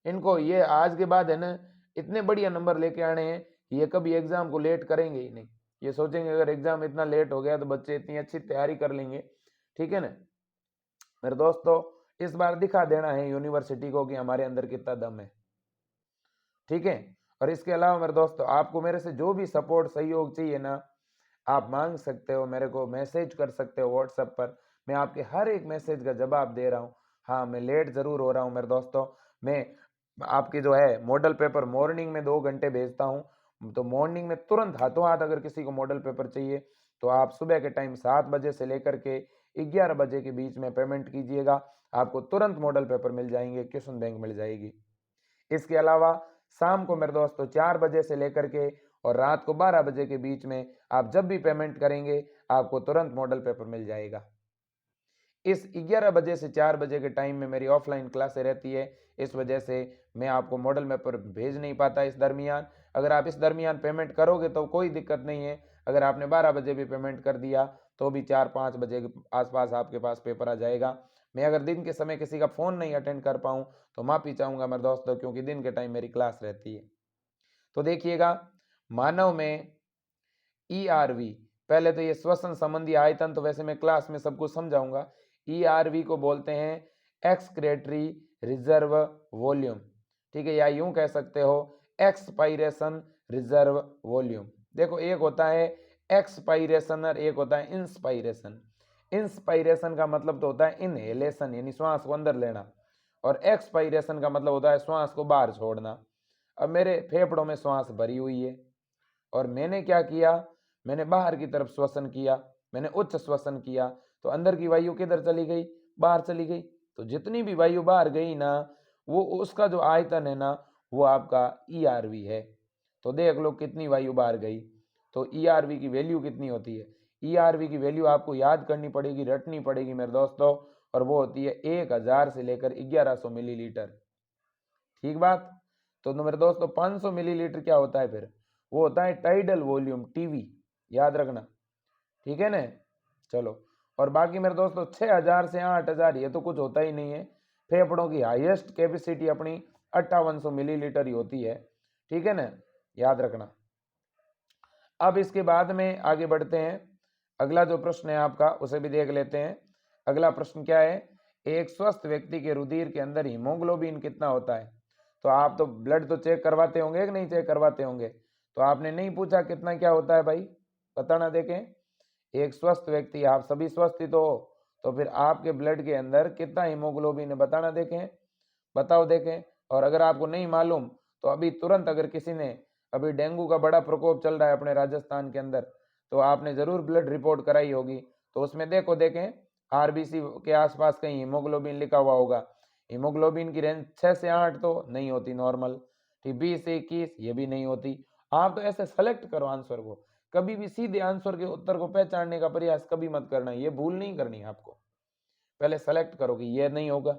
इनको ये आज के बाद है ना इतने बढ़िया नंबर लेके आने हैं कि ये कभी एग्जाम को लेट करेंगे ही नहीं। ये सोचेंगे अगर एग्जाम इतना लेट हो गया तो बच्चे इतनी अच्छी तैयारी कर लेंगे, ठीक है ना। मेरे दोस्तों इस बार दिखा देना है यूनिवर्सिटी को कि हमारे अंदर कितना दम है, ठीक है। और इसके अलावा मेरे दोस्तों आपको मेरे से जो भी सपोर्ट सहयोग चाहिए ना, आप मांग सकते हो, मेरे को मैसेज कर सकते हो व्हाट्सएप पर। मैं आपके हर एक मैसेज का जवाब दे रहा हूँ। हाँ मैं लेट जरूर हो रहा हूँ मेरे दोस्तों। मैं आपकी जो है मॉडल पेपर मॉर्निंग में 2 घंटे भेजता हूँ, तो मॉर्निंग में तुरंत हाथों हाथ अगर किसी को मॉडल पेपर चाहिए तो आप सुबह के टाइम 7 बजे से लेकर के 11 बजे के बीच में पेमेंट कीजिएगा, आपको तुरंत मॉडल पेपर मिल जाएंगे, क्वेश्चन बैंक मिल जाएगी। इसके अलावा शाम को मेरे दोस्तों 4 बजे से लेकर के और रात को 12 बजे के बीच में आप जब भी पेमेंट करेंगे आपको तुरंत मॉडल पेपर मिल जाएगा। इस 11 बजे से 4 बजे के टाइम में मेरी ऑफलाइन क्लासें रहती है, इस वजह से मैं आपको मॉडल पेपर भेज नहीं पाता इस दरमियान। अगर आप इस दरमियान पेमेंट करोगे तो कोई दिक्कत नहीं है, अगर आपने 12 बजे भी पेमेंट कर दिया तो भी 4-5 बजे के आसपास आपके पास पेपर आ जाएगा। मैं अगर दिन के समय किसी का फ़ोन नहीं अटेंड कर पाऊँ तो माफ़ी चाहूँगा मेरे दोस्तों, क्योंकि दिन के टाइम मेरी क्लास रहती है। तो देखिएगा, मानव में ईआरवी, पहले तो ये श्वसन संबंधी आयतन तो वैसे मैं क्लास में सब कुछ समझाऊंगा। ईआरवी को बोलते हैं एक्सक्रेटरी रिजर्व वॉल्यूम, ठीक है, या यूं कह सकते हो एक्सपायरेशन रिजर्व वॉल्यूम। देखो, एक होता है एक्सपायरेशन और एक होता है इंस्पायरेशन। इंस्पायरेशन का मतलब तो होता है इनहेलेशन, यानी श्वास को अंदर लेना, और एक्सपायरेशन का मतलब होता है श्वास को बाहर छोड़ना। अब मेरे फेफड़ों में श्वास भरी हुई है और मैंने क्या किया, मैंने बाहर की तरफ श्वसन किया, मैंने उच्च श्वसन किया, तो अंदर की वायु किधर चली गई, बाहर चली गई। तो जितनी भी वायु बाहर गई ना, वो उसका जो आयतन है ना, वो आपका ईआरवी है। तो देख लो कितनी वायु बाहर गई, तो ईआरवी की वैल्यू कितनी होती है। ईआरवी की वैल्यू आपको याद करनी पड़ेगी, रटनी पड़ेगी मेरे दोस्तों, और वो होती है 1000 से लेकर 1100 मिलीलीटर। ठीक बात। तो मेरे दोस्तों 500 मिलीलीटर क्या होता है फिर, वो होता है टाइडल वॉल्यूम, टीवी, याद रखना, ठीक है ना। चलो, और बाकी मेरे दोस्तों 6000 से 8000 ये तो कुछ होता ही नहीं है। फेफड़ों की हाईएस्ट कैपेसिटी अपनी 5800 मिलीलीटर ही होती है, ठीक है ना, याद रखना। अब इसके बाद में आगे बढ़ते हैं, अगला जो प्रश्न है आपका उसे भी देख लेते हैं। अगला प्रश्न क्या है, एक स्वस्थ व्यक्ति के रुधिर के अंदर हीमोग्लोबिन कितना होता है। तो आप तो ब्लड तो चेक करवाते होंगे कि नहीं चेक करवाते होंगे, तो आपने नहीं पूछा कितना क्या होता है भाई, बताना। देखें, एक स्वस्थ व्यक्ति, आप सभी स्वस्थ ही तो फिर आपके ब्लड के अंदर कितना हीमोग्लोबिन है, बताना। देखें, बताओ, देखें। और अगर आपको नहीं मालूम तो अभी तुरंत, अगर किसी ने, अभी डेंगू का बड़ा प्रकोप चल रहा है अपने राजस्थान के अंदर, तो आपने जरूर ब्लड रिपोर्ट कराई होगी, तो उसमें देखो, देखें आरबीसी के आसपास कहीं हीमोग्लोबिन लिखा हुआ होगा। हीमोग्लोबिन की रेंज 6 से 8 तो नहीं होती नॉर्मल, ठीक, 20 से 21 ये भी नहीं होती। आप तो ऐसे सेलेक्ट करो आंसर को, कभी भी सीधे आंसर के उत्तर को पहचानने का प्रयास कभी मत करना, ये भूल नहीं करनी आपको। पहले सेलेक्ट करो कि ये नहीं होगा,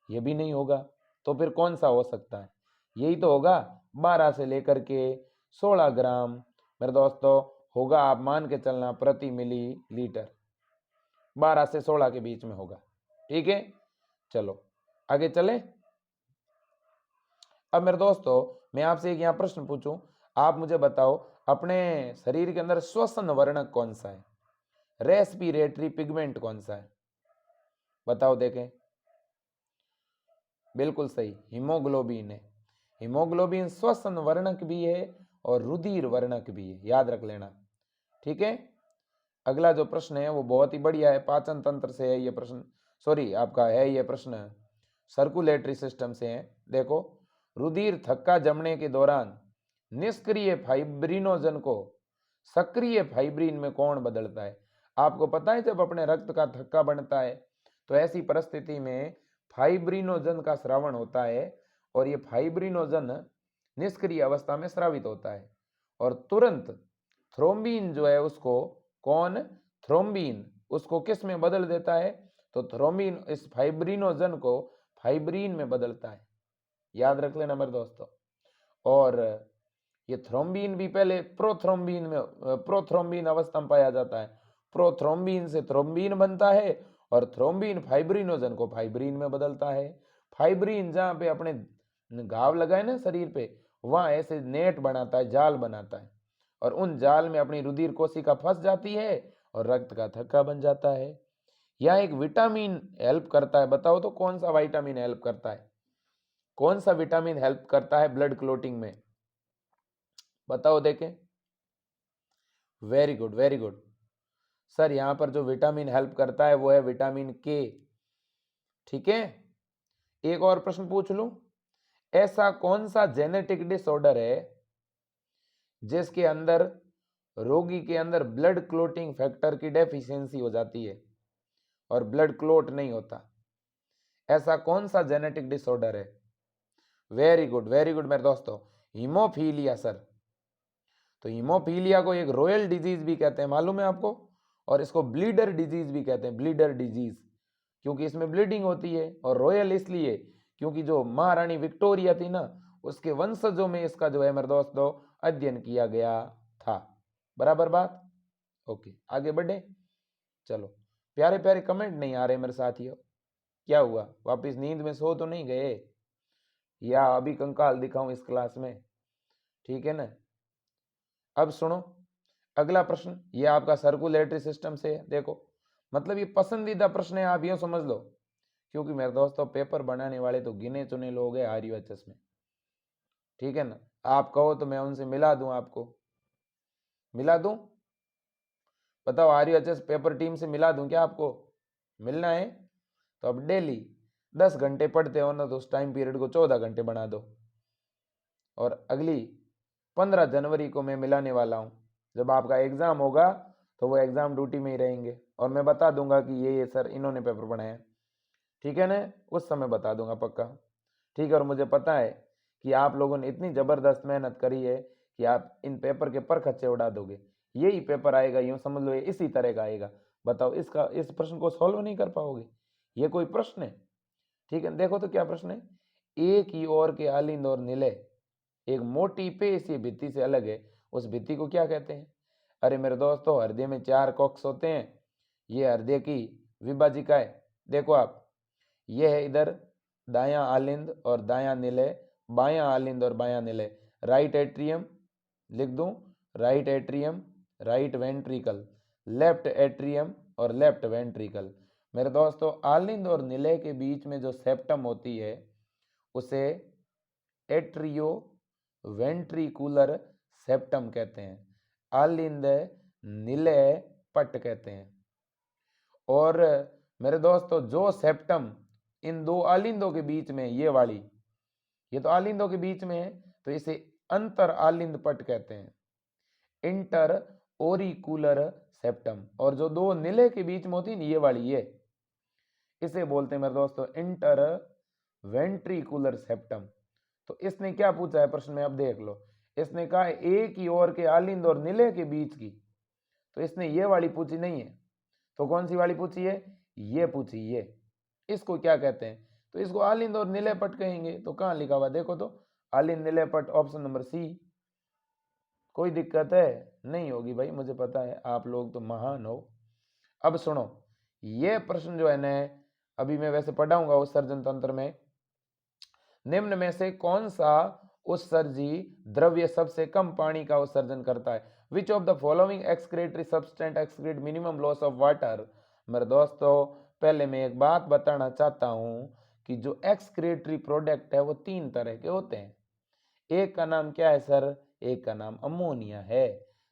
ये भी नहीं होगा, तो फिर कौन सा हो सकता है, यही तो होगा। 12 से लेकर के 16 ग्राम मेरे दोस्तों होगा, आप मान के चलना, प्रति मिलीलीटर, 12 से 16 के बीच में होगा, ठीक है। चलो आगे चले। अब मेरे दोस्तों मैं आपसे एक यहाँ प्रश्न पूछूं, आप मुझे बताओ अपने शरीर के अंदर श्वसन वर्णक कौन सा है, रेस्पिरेटरी पिगमेंट कौन सा है, बताओ देखें। बिल्कुल सही, हीमोग्लोबिन है। हीमोग्लोबिन श्वसन वर्णक भी है और रुधिर वर्णक भी है, याद रख लेना, ठीक है। अगला जो प्रश्न है वो बहुत ही बढ़िया है, पाचन तंत्र से है ये प्रश्न, सॉरी आपका है ये प्रश्न सर्कुलेटरी सिस्टम से है। देखो, रुधिर थक्का जमने के दौरान निष्क्रिय फाइब्रिनोजन को सक्रिय फाइब्रिन में कौन बदलता है। आपको पता है जब अपने रक्त का थक्का बनता है तो ऐसी परिस्थिति में फाइब्रिनोजन का स्रावण होता है, और ये फाइब्रिनोजन निष्क्रिय अवस्था में स्रावित होता है, और तुरंत थ्रोम्बिन जो है उसको, कौन, थ्रोम्बिन उसको किस में बदल देता है, तो थ्रोम्बिन इस फाइब्रिनोजन को फाइब्रिन में बदलता है, याद रख लेना मेरे दोस्तों। और ये थ्रोम्बिन भी पहले प्रोथ्रोम्बिन में, प्रोथ्रोम्बिन अवस्था में पाया जाता है, प्रोथ्रोम्बिन से थ्रोम्बिन बनता है और थ्रोम्बिन फाइब्रिनोजन को फाइब्रिन में बदलता है। फाइब्रिन जहाँ पे अपने घाव लगाए ना शरीर पे, वहां ऐसे नेट बनाता है, जाल बनाता है, और उन जाल में अपनी रुधिर कोशिका फंस जाती है और रक्त का थक्का बन जाता है। यह एक विटामिन हेल्प करता है, बताओ तो कौन सा विटामिन हेल्प करता है, कौन सा विटामिन हेल्प करता है ब्लड क्लोटिंग में, बताओ देखें। Very good, very good sir, यहां पर जो विटामिन हेल्प करता है वो है विटामिन के, ठीक है। एक और प्रश्न पूछ लूं, ऐसा कौन सा जेनेटिक डिसऑर्डर है जिसके अंदर रोगी के अंदर ब्लड क्लोटिंग फैक्टर की डेफिशिएंसी हो जाती है और ब्लड क्लोट नहीं होता। ऐसा कौन सा जेनेटिक डिसऑर्डर है? वेरी गुड मेरे दोस्तों, हीमोफीलिया सर। तो हीमोफीलिया को एक रॉयल डिजीज भी कहते हैं, मालूम है आपको? और इसको ब्लीडर डिजीज भी कहते हैं, ब्लीडर डिजीज, क्योंकि इसमें ब्लीडिंग होती है। और रॉयल इसलिए क्योंकि जो महारानी विक्टोरिया थी ना, उसके वंशजों में इसका जो है मेरे दोस्तों अध्ययन किया गया था। बराबर बात? ओके, आगे बढ़े। चलो, प्यारे प्यारे कमेंट नहीं आ रहे मेरे साथियों, क्या हुआ? वापिस नींद में सो तो नहीं गए, या अभी कंकाल दिखाऊं इस क्लास में? ठीक है ना। अब सुनो अगला प्रश्न, ये आपका सर्कुलेटरी सिस्टम से है। देखो, मतलब ये पसंदीदा प्रश्न है, आप यूं समझ लो, क्योंकि मेरे दोस्तों पेपर बनाने वाले तो गिने चुने लोग हैं RUHS में। ठीक है ना, आप कहो तो मैं उनसे मिला दूं, आपको मिला दूं? बताओ, RUHS पेपर टीम से मिला दूं क्या? आपको मिलना है तो अब डेली 10 घंटे पढ़ते हो ना, तो उस टाइम पीरियड को 14 घंटे बना दो। और अगली 15 जनवरी को मैं मिलाने वाला हूं। जब आपका एग्जाम होगा तो वो एग्जाम ड्यूटी में ही रहेंगे, और मैं बता दूंगा कि ये सर इन्होंने पेपर बनाया। ठीक है ना, उस समय बता दूंगा पक्का। ठीक है, और मुझे पता है कि आप लोगों ने इतनी जबरदस्त मेहनत करी है कि आप इन पेपर के परखच्चे उड़ा दोगे। यही पेपर आएगा, यूं समझ लो, ये इसी तरह का आएगा। बताओ, इस प्रश्न को सॉल्व नहीं कर पाओगे? ये कोई प्रश्न है? ठीक है, देखो तो क्या प्रश्न है। एक ही ओर के आलिंद और निलय एक मोटी पेशीय भित्ति से अलग है, उस भित्ति को क्या कहते हैं? अरे मेरे दोस्तों, हृदय में 4 कॉक्स होते हैं, ये हृदय की विभाजिका है। देखो आप, ये है इधर दायां आलिंद और दायां निलय, बायां आलिंद और बायां निलय। राइट एट्रियम लिख दूं, right atrium, right ventricle, left atrium और लेफ्ट वेंट्रिकल। मेरे दोस्तों, आलिंद और निलय के बीच में जो सेप्टम होती है उसे एट्रियो वेंट्रिकुलर सेप्टम कहते हैं, आलिंद निलय पट कहते हैं। और मेरे दोस्तों, जो सेप्टम इन दो आलिंदों के बीच में, ये वाली, ये तो आलिंदों के बीच में है, तो इसे अंतर आलिंद पट कहते हैं, इंटर ओरिकुलर सेप्टम। और जो दो निलय के बीच में होती है ये वाली, ये इसे बोलते हैं मेरे दोस्तों इंटर वेंट्रिकुलर सेप्टम। तो इसने क्या पूछा है प्रश्न में, अब देख लो। इसने कहा एक ही ओर के आलिंद और निलय के बीच की, तो इसने ये वाली पूछी नहीं है, तो कौन सी वाली पूछी है? ये पूछी, ये। इसको क्या कहते हैं? तो इसको आलिंद और निलय पट कहेंगे। तो कहाँ लिखा हुआ देखो तो, आलिंद निलय पट, ऑप्शन नंबर सी। कोई दिक्कत है? नहीं होगी भाई, मुझे पता है, आप लोग तो महान हो। अब सुनो, ये प्रश्न जो है ना, अभी मैं वैसे पढ़ाऊंगा उत्सर्जन तंत्र में। निम्न में से कौन सा उत्सर्जी द्रव्य सबसे कम पानी का उत्सर्जन करता है? Which of the following excretory substance excrete minimum loss of water? मेरे दोस्तों, पहले मैं एक बात बताना चाहता हूं कि जो एक्सक्रीटरी प्रोडक्ट है वो 3 तरह के होते हैं। एक का नाम क्या है सर? एक का नाम अमोनिया है,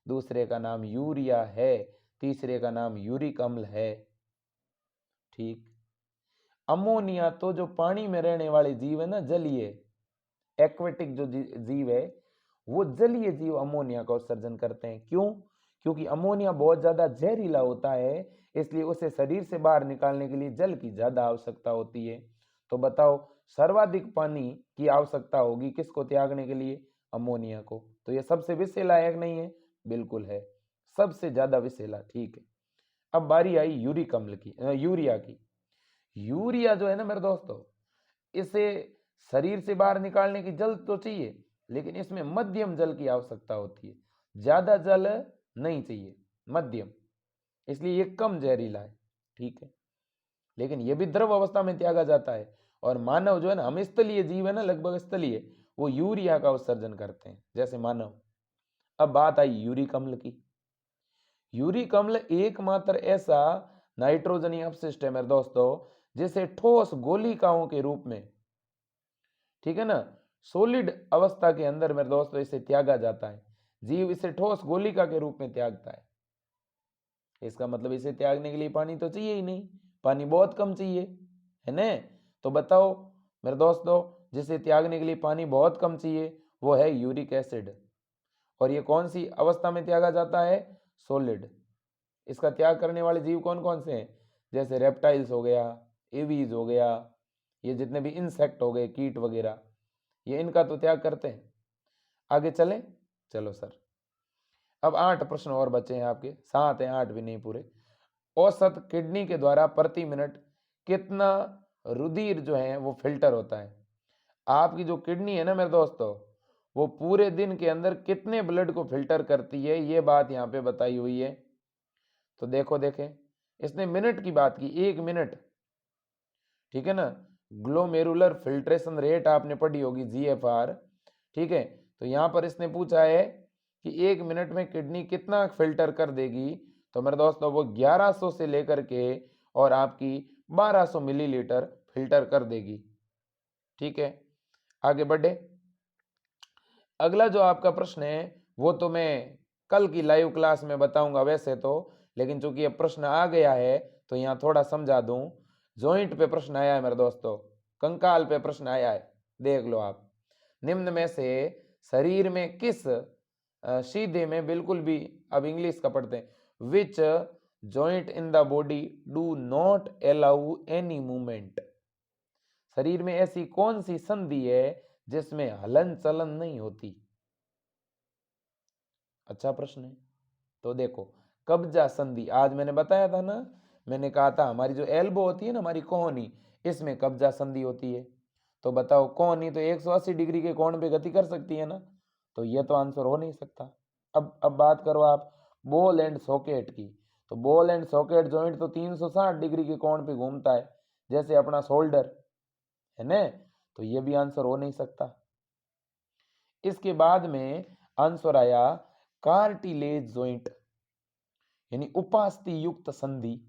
दूसरे का नाम यूरिया है, तीसरे का नाम यूरिक अम्ल है। ठीक, अमोनिया तो जो पानी में रहने वाले जीव है ना, जलीय एक्वेटिक जो जीव है, वो जलीय जीव अमोनिया का उत्सर्जन करते हैं। क्यों? क्योंकि अमोनिया बहुत ज्यादा जहरीला होता है, इसलिए उसे शरीर से बाहर निकालने के लिए जल की ज्यादा आवश्यकता होती है। तो बताओ, सर्वाधिक पानी की आवश्यकता होगी किसको त्यागने के लिए? अमोनिया को। तो ये सबसे विषैला है कि नहीं है? बिल्कुल है, सबसे ज्यादा विषैला। ठीक है, अब बारी आई यूरिक अम्ल की, यूरिया की। यूरिया जो है ना मेरे दोस्तों, इसे शरीर से बाहर निकालने की जल तो चाहिए, लेकिन इसमें मध्यम जल की आवश्यकता होती है, ज्यादा जल नहीं चाहिए, मध्यम, इसलिए ये कम जहरीला है। ठीक है, लेकिन ये भी द्रव अवस्था में त्यागा जाता है। और मानव जो है ना, हम स्थलीय जीव है ना, लगभग स्थलीय, वो यूरिया का उत्सर्जन करते हैं जैसे मानव। अब बात आई यूरिक अम्ल की। यूरिक अम्ल एकमात्र ऐसा नाइट्रोजनी अपशिष्ट है मेरे दोस्तों, जिसे ठोस गोलिकाओं के रूप में, ठीक है ना, सॉलिड अवस्था के अंदर मेरे दोस्तों इसे त्यागा जाता है। जीव इसे ठोस गोलिका के रूप में त्यागता है। इसका मतलब इसे त्यागने के लिए पानी तो चाहिए ही नहीं, पानी बहुत कम चाहिए, है ना। तो बताओ मेरे दोस्तों, जिसे त्यागने के लिए पानी बहुत कम चाहिए, वो है यूरिक एसिड। और ये कौन सी अवस्था में त्यागा जाता है? सॉलिड। इसका त्याग करने वाले जीव कौन कौन से हैं? जैसे रेप्टाइल्स हो गया, एवीज हो गया, ये जितने भी इंसेक्ट हो गए, कीट वगैरह, ये इनका तो त्याग करते हैं। आगे चलें, चलो सर। अब 8 प्रश्न और बचे हैं आपके, 7 हैं, 8 भी नहीं पूरे। औसत किडनी के द्वारा प्रति मिनट कितना रुधिर जो है वो फिल्टर होता है? आपकी जो किडनी है ना मेरे दोस्तों, वो पूरे दिन के अंदर कितने ब्लड को फिल्टर करती है, ये बात यहाँ पे बताई हुई है। तो देखो देखें, इसने मिनट की बात की, 1 मिनट, ठीक है ना। ग्लोमेरुलर फिल्ट्रेशन रेट आपने पढ़ी होगी, GFR, ठीक है। तो यहाँ पर इसने पूछा है कि 1 मिनट में किडनी कितना फिल्टर कर देगी। तो मेरे दोस्तों वो 1100 से लेकर के और आपकी 1200 मिलीलीटर फिल्टर कर देगी, ठीक है। आगे बढ़े। अगला जो आपका प्रश्न है वो तो मैं कल की लाइव क्लास में बताऊंगा वैसे तो, लेकिन चूंकि ये प्रश्न आ गया है तो यहाँ थोड़ा समझा दूं। जॉइंट पे प्रश्न आया है मेरे दोस्तों, कंकाल पे प्रश्न आया है, देख लो आप। निम्न में से शरीर में किस, सीधे में बिल्कुल भी, अब इंग्लिश का पढ़ते हैं। Which joint in the body do not allow any movement? शरीर में ऐसी कौन सी संधि है जिसमें हलन चलन नहीं होती? अच्छा प्रश्न है। तो देखो, कब्जा संधि, आज मैंने बताया था ना, मैंने कहा था हमारी जो एल्बो होती है ना, हमारी कोहनी, इसमें कब्जा संधि होती है। तो बताओ, कोहनी तो 180 डिग्री के कोण पे गति कर सकती है ना, तो ये तो आंसर हो नहीं सकता। अब बात करो आप बॉल एंड सॉकेट की, तो बॉल एंड सॉकेट जॉइंट तो 360 डिग्री के कोण पे घूमता है, जैसे अपना शोल्डर है ना, तो ये भी आंसर हो नहीं सकता। इसके बाद में आंसर आया कार्टिलेज जॉइंट, यानी उपास्थि युक्त संधि,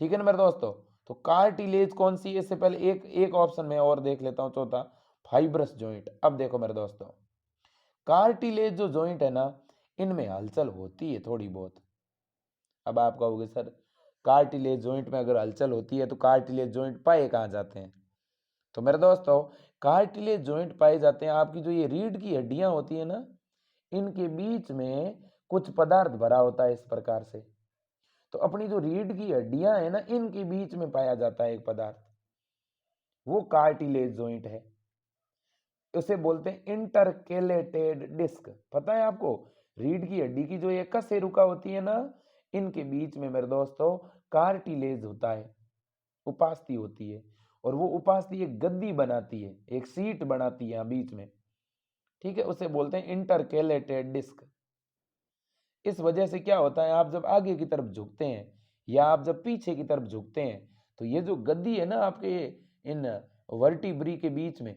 ठीक है ना मेरे दोस्तों। तो कार्टिलेज कौन सी है? इससे पहले एक ऑप्शन में और देख लेता हूं, चौथा फाइब्रस जॉइंट। अब देखो मेरे दोस्तों, कार्टिलेज जो जॉइंट है ना, इनमें हलचल होती है थोड़ी बहुत। अब आप कहोगे सर कार्टिलेज जॉइंट में अगर हलचल होती है तो कार्टिलेज जॉइंट पाए कहाँ जाते हैं? तो मेरे दोस्तों, कार्टिलेज जॉइंट पाए जाते हैं आपकी जो ये रीढ़ की हड्डियां होती है ना, इनके बीच में कुछ पदार्थ भरा होता है इस प्रकार से। तो अपनी जो रीढ़ की हड्डियां है ना, इनके बीच में पाया जाता है एक पदार्थ, वो कार्टिलेज जॉइंट है। उसे बोलते हैं इंटरकेलेटेड डिस्क। पता है आपको, रीढ़ की हड्डी की जो ये कशेरुका होती है ना, इनके बीच में मेरे दोस्तों कार्टिलेज होता है, उपास्थि होती है। और वो उपास्थि एक गद्दी बनाती है, एक सीट बनाती है यहाँ बीच में, ठीक है। उसे बोलते हैं इंटरकेलेटेड डिस्क। इस वजह से क्या होता है, आप जब आगे की तरफ झुकते हैं या आप जब पीछे की तरफ झुकते हैं, तो ये जो गद्दी है ना आपके इन वर्टिब्री के बीच में,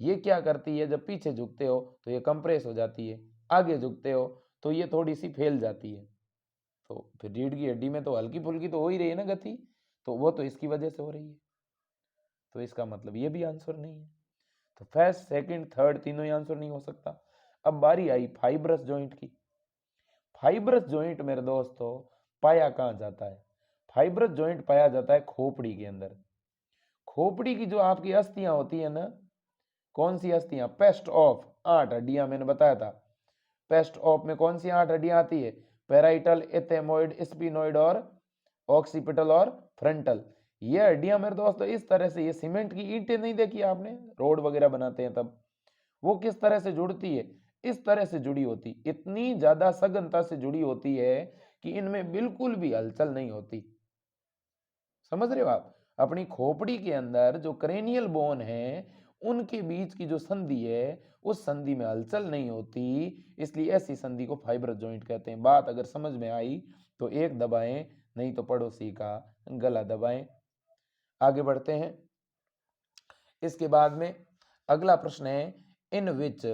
ये क्या करती है, जब पीछे झुकते हो तो ये कंप्रेस हो जाती है, आगे झुकते हो तो ये थोड़ी सी फैल जाती है। तो फिर रीढ़ की हड्डी में तो हल्की फुल्की तो हो ही रही है ना गति, तो वो तो इसकी वजह से हो रही है। तो इसका मतलब ये भी आंसर नहीं है। तो फर्स्ट सेकंड थर्ड तीनों ही आंसर नहीं हो सकता। अब बारी आई फाइब्रस जॉइंट की। फाइब्रस जॉइंट मेरे दोस्तों पाया कहाँ जाता है? फाइब्रस जॉइंट पाया जाता है खोपड़ी के अंदर। खोपड़ी की जो आपकी अस्थियां होती है ना, कौन सी अस्थियां? पेस्ट ऑफ, 8 हड्डियां मैंने बताया था। पेस्ट ऑफ में कौन सी 8 हड्डियां आती है? पैराइटल, एथेमोइड, स्पिनोइड और ऑक्सीपिटल और फ्रंटल। ये हड्डियां मेरे दोस्तों इस तरह से, ये सीमेंट की ईंटें नहीं देखी आपने, रोड वगैरह बनाते हैं तब, वो किस तरह से जुड़ती है? इस तरह से जुड़ी होती, इतनी ज्यादा सघनता से जुड़ी होती है कि इनमें बिल्कुल भी हलचल नहीं होती। समझ रहे हो आप? अपनी खोपड़ी के अंदर जो क्रेनियल बोन है, उनके बीच की जो संधि है, उस संधि में हलचल नहीं होती, इसलिए ऐसी संधि को फाइब्रस जॉइंट कहते हैं। बात अगर समझ में आई तो एक दबाएं, नहीं तो पड़ोसी का गला दबाएं। आगे बढ़ते हैं। इसके बाद में अगला प्रश्न है, in which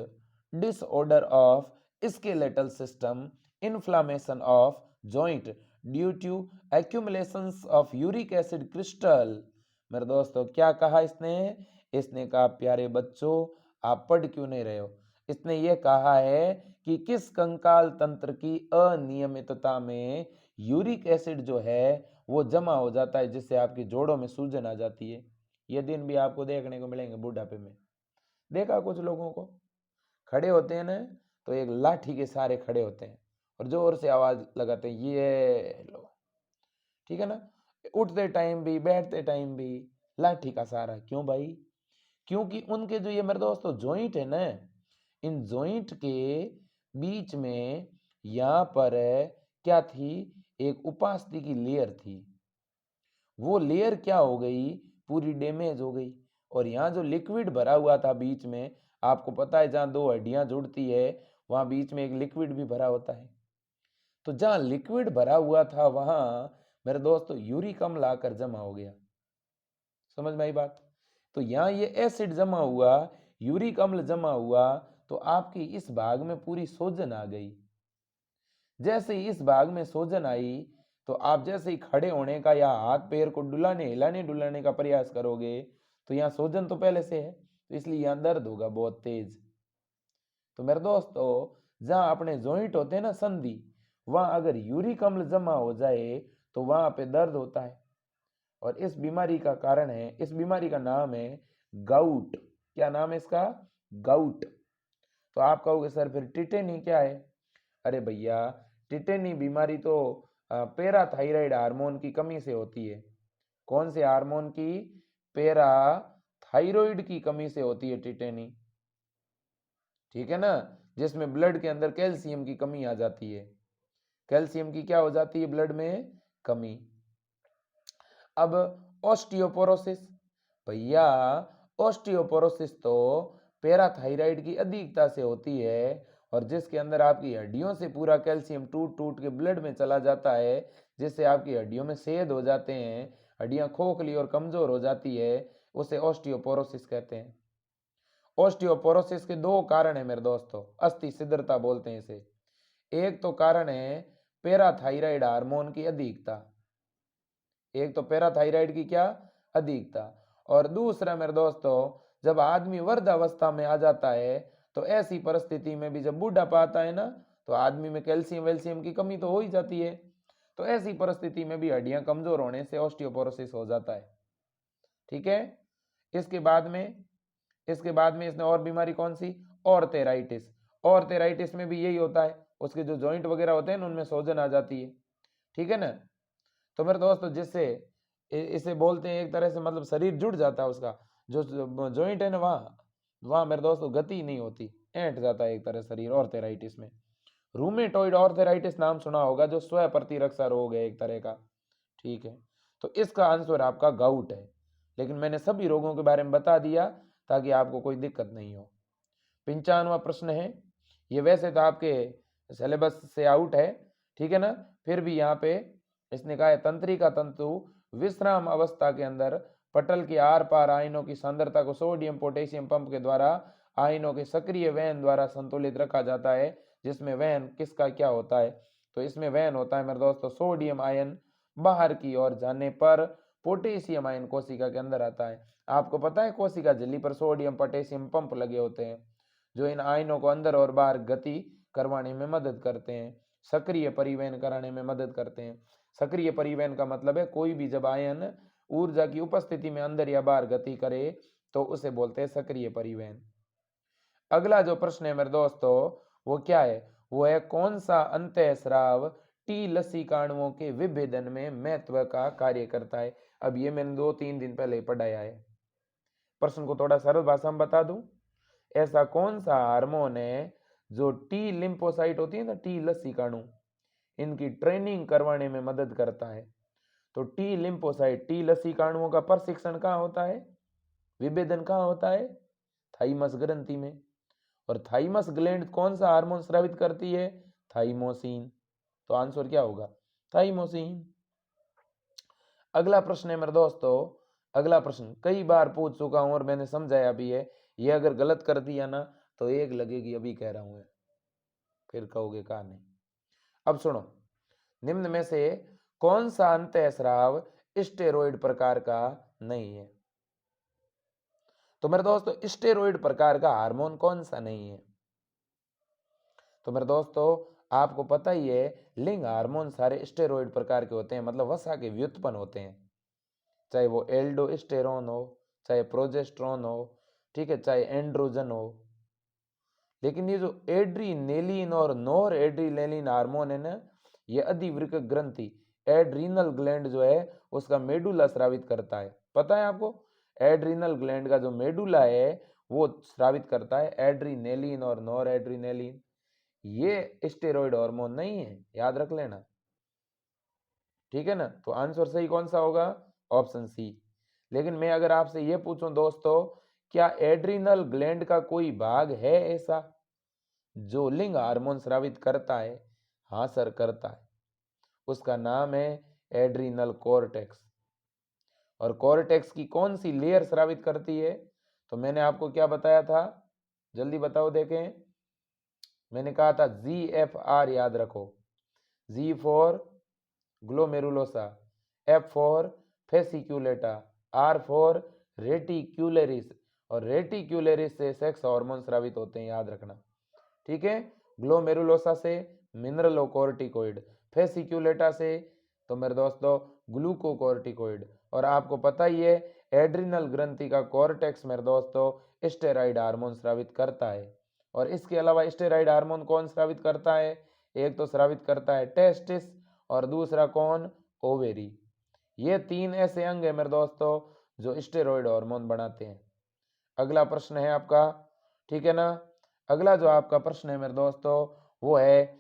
disorder of skeletal system inflammation of joint due to accumulations of uric acid crystal. मेरे दोस्तों क्या कहा इसने कहा प्यारे बच्चों आप पढ़ क्यों नहीं रहे हो, इसने ये कहा है कि किस कंकाल तंत्र की अनियमितता में यूरिक एसिड जो है वो जमा हो जाता है, जिससे आपके जोड़ों में सूजन आ जाती है। ये दिन भी आपको देखने को मिलेंगे बुढ़ापे में। देखा कुछ लोगों को खड़े होते हैं ना, तो एक लाठी के सहारे खड़े होते हैं और जोर से आवाज लगाते हैं, ये लो, ठीक है ना। उठते टाइम भी बैठते टाइम भी लाठी का सहारा। क्यों भाई? क्योंकि उनके जो ये मेरे दोस्तों जॉइंट है ना, इन जॉइंट के बीच में यहाँ पर क्या थी, एक उपास्थि की लेयर थी। वो लेयर क्या हो गई, पूरी डैमेज हो गई। और यहाँ जो लिक्विड भरा हुआ था बीच में, आपको पता है जहाँ दो हड्डियां जुड़ती है वहां बीच में एक लिक्विड भी भरा होता है। तो जहाँ लिक्विड भरा हुआ था वहां मेरे दोस्तों यूरिक अम्ल आकर जमा हो गया। समझ में आई बात? तो यहाँ ये एसिड जमा हुआ, यूरिक अम्ल जमा हुआ, तो आपकी इस भाग में पूरी सोजन आ गई। जैसे ही इस भाग में सोजन आई तो आप जैसे ही खड़े होने का या हाथ पैर को डुलाने हिलाने डुलाने का प्रयास करोगे तो यहाँ सोजन तो पहले से है, तो इसलिए यहाँ दर्द होगा बहुत तेज। तो मेरे दोस्तों जहाँ अपने जॉइंट होते हैं ना संधि, वहां अगर यूरिक अम्ल जमा हो जाए तो वहां पे दर्द होता है। और इस बीमारी का कारण है, इस बीमारी का नाम है गाउट। क्या नाम है इसका? गाउट। तो आप कहोगे सर फिर टिटेनी क्या है? अरे भैया, टिटेनी बीमारी तो पैराथायराइड हार्मोन की कमी से होती है। कौन से हार्मोन की? पैराथायराइड की कमी से होती है टिटेनी, ठीक है ना। जिसमें ब्लड के अंदर कैल्शियम की कमी आ जाती है। कैल्शियम की क्या हो जाती है ब्लड में? कमी। अब ऑस्टियोपोरोसिस, भैया ऑस्टियोपोरोसिस तो पैराथायराइड की अधिकता से होती है और जिसके अंदर आपकी हड्डियों से पूरा कैल्शियम टूट टूट के ब्लड में चला जाता है, जिससे आपकी हड्डियों में छेद हो जाते हैं, हड्डियां खोखली और कमजोर हो जाती है, उसे ऑस्टियोपोरोसिस कहते हैं। ऑस्टियोपोरोसिस के दो कारण है मेरे दोस्तों, अस्थि छिद्रता बोलते हैं इसे। एक तो कारण है पैराथायराइड हार्मोन की अधिकता, एक तो पैराथायराइड की क्या? अधिकता। और दूसरा मेरे दोस्तों, जब आदमी वृद्धावस्था में आ जाता है तो ऐसी परिस्थिति में भी जब बुढ़ापा आता है ना, तो आदमी में कैल्शियम वैल्शियम की कमी तो हो ही जाती है। तो ऐसी परिस्थिति में भी हड्डियां कमजोर होने से ऑस्टियोपोरोसिस हो जाता है, ठीक है। इसके बाद में इसने और बीमारी कौन सी? ऑर्थेराइटिस। ऑर्थेराइटिस में भी यही होता है, उसके जो जॉइंट वगैरह होते हैं ना उनमें सोजन आ जाती है, ठीक है ना। तो मेरे दोस्तों जिससे इसे बोलते हैं एक तरह से मतलब शरीर जुड़ जाता है उसका, जो जॉइंट है ना वहाँ वहाँ मेरे दोस्तों गति नहीं होती, ऐंठ जाता है एक तरह शरीर ऑर्थेराइटिस में। रूमेटॉइड ऑर्थेराइटिस नाम सुना होगा, जो स्व प्रतिरक्षा रोग है एक तरह का, ठीक है। तो इसका आंसर आपका गाउट है। लेकिन मैंने सभी रोगों के बारे में बता दिया ताकि आपको कोई दिक्कत नहीं हो। 95वां प्रश्न है, ये वैसे तो आपके सिलेबस से आउट है, ठीक है ना, फिर भी यहाँ पे इसने कहा है तंत्रिका तंतु विश्राम अवस्था के अंदर पटल के आर पार आयनों की सांद्रता को सोडियम पोटेशियम पंप के द्वारा आयनों के सक्रिय वहन द्वारा संतुलित रखा जाता है। जिसमें वहन किसका क्या होता है? तो इसमें वहन होता है मेरे दोस्तों सोडियम आयन बाहर की ओर जाने पर पोटेशियम आयन कोशिका के अंदर आता है। आपको पता है कोशिका झिल्ली पर सोडियम पोटेशियम पंप लगे होते हैं जो इन आयनों को अंदर और बाहर गति करवाने में मदद करते हैं, सक्रिय परिवहन कराने में मदद करते हैं। सक्रिय परिवहन का मतलब है कोई भी जब आयन ऊर्जा की उपस्थिति में अंदर या बाहर गति करे तो उसे बोलते हैं सक्रिय परिवहन। अगला जो प्रश्न है मेरे दोस्तों वो क्या है? वो है कौन सा अंतःस्राव टी लसीकाणुओं के विभेदन में महत्व का कार्य करता है? अब ये मैंने 2-3 दिन पहले पढ़ाया है। प्रश्न को थोड़ा सरल भाषा में बता दूं, ऐसा कौन सा हार्मोन है जो टी लिम्फोसाइट होती है ना, टी लसीकाणु, इनकी ट्रेनिंग करवाने में मदद करता है? तो टी लिम्फोसाइट, टी लसीकाणुओं का प्रशिक्षण कहाँ होता है, विभेदन कहाँ होता है? थाइमस ग्रंथि में। और थाइमस ग्लैंड कौन सा हार्मोन स्रावित करती है? थाइमोसिन। तो आंसर क्या होगा? थाइमोसिन। अगला प्रश्न है मेरे दोस्तों, अगला प्रश्न कई बार पूछ चुका हूं और मैंने समझाया भी है, ये अगर गलत कर दिया ना तो एक लगेगी, अभी कह रहा हूं, फिर कहोगे कहा नहीं। अब सुनो, निम्न में से कौन सा अंतःस्राव स्टेरॉइड प्रकार का नहीं है? तो मेरे दोस्तों स्टेरॉइड प्रकार का हार्मोन कौन सा नहीं है? तो मेरे दोस्तों आपको पता ही है लिंग हार्मोन सारे स्टेरॉइड प्रकार के होते हैं, मतलब वसा के व्युत्पन्न होते हैं, चाहे वो एल्डोस्टेरोन हो, चाहे प्रोजेस्टेरोन हो, ठीक है, चाहे एंड्रोजन हो। लेकिन ये जो एड्रीनेलिन और नॉर एड्रीनेलिन हार्मोन है ना, ये अधिवृक्क ग्रंथि एड्रीनल ग्लैंड जो है उसका मेडुला स्रावित करता है। पता है आपको, एड्रीनल ग्लैंड का जो मेडुला है वो स्रावित करता है एड्रीनेलिन और नॉर एड्रीनेलिन। ये स्टेरॉइड हार्मोन नहीं है, याद रख लेना, ठीक है ना। तो आंसर सही कौन सा होगा, ऑप्शन सी। लेकिन मैं अगर आपसे ये पूछूं दोस्तों, क्या एड्रीनल ग्लैंड का कोई भाग है ऐसा जो लिंग हार्मोन स्रावित करता है? हाँ सर करता है, उसका नाम है एड्रीनल कॉर्टेक्स। और कॉर्टेक्स की कौन सी लेयर स्रावित करती है? तो मैंने आपको क्या बताया था, जल्दी बताओ देखें। मैंने कहा था GFR, याद रखो, G for glomerulosa, F for fasciculata, R for reticularis, और रेटिक्यूलरिस से सेक्स हार्मोन स्रावित होते हैं, याद रखना, ठीक है। ग्लोमेरुलोसा से मिनरलोकॉर्टिकोइड, फेसिक्यूलेटा से तो मेरे दोस्तों ग्लूकोकॉर्टिकोइड, और आपको पता ही है एड्रिनल ग्रंथि का कॉर्टेक्स मेरे दोस्तों स्टेरॉइड हार्मोन स्रावित करता है। और इसके अलावा स्टेरॉइड हार्मोन कौन स्रावित करता है? एक तो स्रावित करता है टेस्टिस और दूसरा कौन, ओवेरी। ये तीन ऐसे अंग है मेरे दोस्तों जो स्टेरॉइड हार्मोन बनाते हैं। अगला प्रश्न है आपका, ठीक है ना। अगला जो आपका प्रश्न है मेरे दोस्तों वो है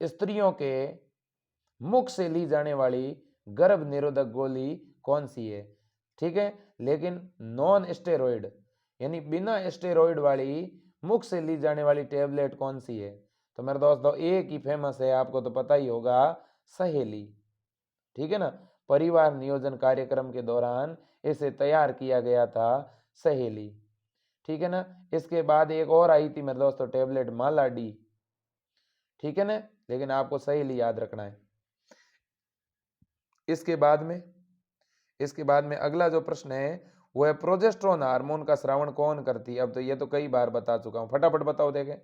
स्त्रियों के मुख से ली जाने वाली गर्भ निरोधक गोली कौन सी है? ठीक है, लेकिन नॉन स्टेरॉइड यानी बिना स्टेरॉइड वाली मुख से ली जाने वाली टेबलेट कौन सी है? तो मेरे दोस्तों एक ही फेमस है, आपको तो पता ही होगा, सहेली, ठीक है ना। परिवार नियोजन कार्यक्रम के दौरान इसे तैयार किया गया था, सहेली, ठीक है ना। इसके बाद एक और आई थी मेरे दोस्तों टेबलेट माला डी, ठीक है ना, लेकिन आपको सहेली याद रखना है। इसके बाद में अगला जो प्रश्न है वो है प्रोजेस्टेरोन हार्मोन का स्रावण कौन करती है? अब तो ये तो कई बार बता चुका हूं, फटाफट बताओ देखें,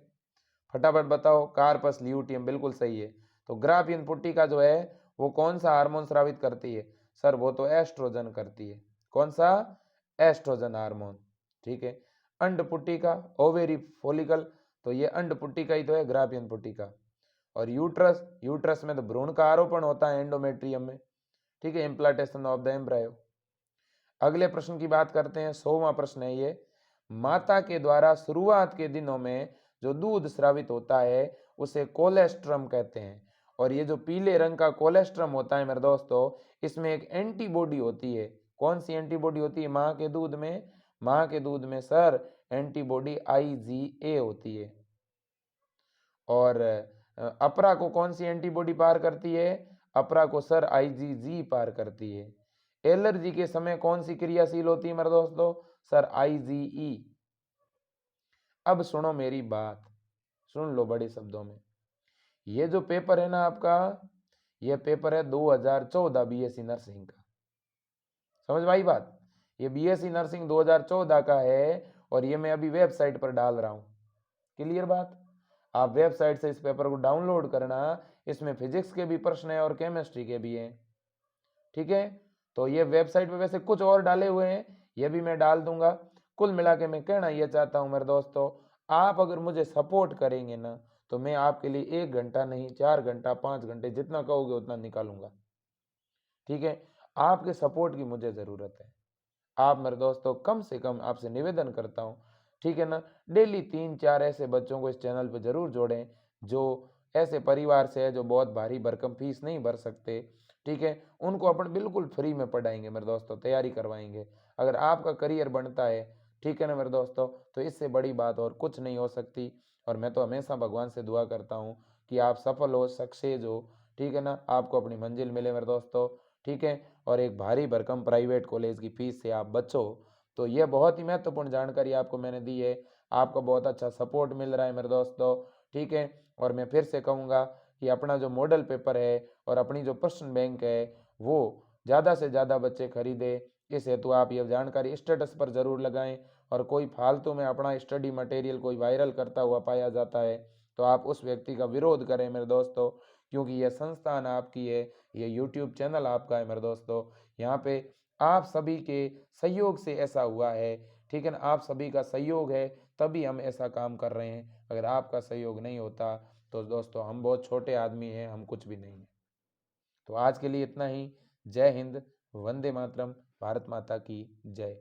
फटाफट बताओ। कार्पस ल्यूटियम बिल्कुल सही है। तो ग्राफियन पुट्टिका जो है वो कौन सा हार्मोन स्रावित करती है? सर वो तो एस्ट्रोजन करती है। कौन सा? एस्ट्रोजन हार्मोन, ठीक है। अंड पुट्टिका, ओवेरी फॉलिकल, तो ये अंड पुट्टिका ही तो है, ग्राफियन पुट्टिका। और यूट्रस में तो भ्रूण का आरोपण होता है एंडोमेट्रियम में, ठीक है, इम्प्लांटेशन ऑफ द एम्ब्रायो। अगले प्रश्न की बात करते हैं, 100वां प्रश्न है ये। माता के द्वारा शुरुआत के दिनों में जो दूध स्रावित होता है उसे कोलेस्ट्रम कहते हैं। और ये जो पीले रंग का कोलेस्ट्रम होता है मेरे दोस्तों, इसमें एक एंटीबॉडी होती है। कौन सी एंटीबॉडी होती है माँ के दूध में? माँ के दूध में सर एंटीबॉडी IgA होती है। और अपरा को कौन सी एंटीबॉडी पार करती है? अपरा को सर IgG पार करती है। एलर्जी के समय कौन सी क्रियाशील होती है मेरे दोस्तों? Sir IgE। अब सुनो मेरी बात, सुन लो बड़े शब्दों में। ये जो पेपर है ना आपका, ये पेपर है 2014 BSc नर्सिंग का, समझ में आई बात? ये BSc नर्सिंग 2014 का है और ये मैं अभी वेबसाइट पर डाल रहा हूँ, क्लियर बात? आप वेबसाइट से इस पेपर को डाउनलोड करना, इसमें फिजिक्स के भी प्रश्न है और केमिस्ट्री के भी हैं, ठीक है। तो ये वेबसाइट पे वैसे कुछ और डाले हुए हैं, ये भी मैं डाल दूंगा। कुल मिला के मैं कहना ये चाहता हूँ मेरे दोस्तों, आप अगर मुझे सपोर्ट करेंगे ना तो मैं आपके लिए 1 घंटा नहीं 4 घंटा 5 घंटे जितना कहोगे उतना निकालूंगा, ठीक है। आपके सपोर्ट की मुझे ज़रूरत है। आप मेरे दोस्तों कम से कम आपसे निवेदन करता हूँ, ठीक है ना, डेली 3-4 ऐसे बच्चों को इस चैनल पर जरूर जोड़ें जो ऐसे परिवार से है जो बहुत भारी भरकम फीस नहीं भर सकते, ठीक है। उनको अपन बिल्कुल फ्री में पढ़ाएंगे मेरे दोस्तों, तैयारी करवाएंगे। अगर आपका करियर बनता है, ठीक है ना मेरे दोस्तों, तो इससे बड़ी बात और कुछ नहीं हो सकती। और मैं तो हमेशा भगवान से दुआ करता हूँ कि आप सफल हो, सक्सेस हो, ठीक है ना, आपको अपनी मंजिल मिले मेरे दोस्तों, ठीक है। और एक भारी भरकम प्राइवेट कॉलेज की फीस से आप बचो। तो यह बहुत ही महत्वपूर्ण जानकारी आपको मैंने दी है, आपका बहुत अच्छा सपोर्ट मिल रहा है मेरे दोस्तों, ठीक है। और मैं फिर से कहूँगा कि अपना जो मॉडल पेपर है और अपनी जो प्रश्न बैंक है वो ज़्यादा से ज़्यादा बच्चे खरीदे। इस हेतु आप यह जानकारी स्टेटस पर ज़रूर लगाएं। और कोई फालतू में अपना स्टडी मटेरियल कोई वायरल करता हुआ पाया जाता है तो आप उस व्यक्ति का विरोध करें मेरे दोस्तों, क्योंकि यह संस्थान आपकी है, ये यूट्यूब चैनल आपका है मेरे दोस्तों। यहाँ पे आप सभी के सहयोग से ऐसा हुआ है, ठीक है ना। आप सभी का सहयोग है तभी हम ऐसा काम कर रहे हैं। अगर आपका सहयोग नहीं होता तो दोस्तों हम बहुत छोटे आदमी हैं, हम कुछ भी नहीं हैं। तो आज के लिए इतना ही। जय हिंद, वंदे मातरम, भारत माता की जय।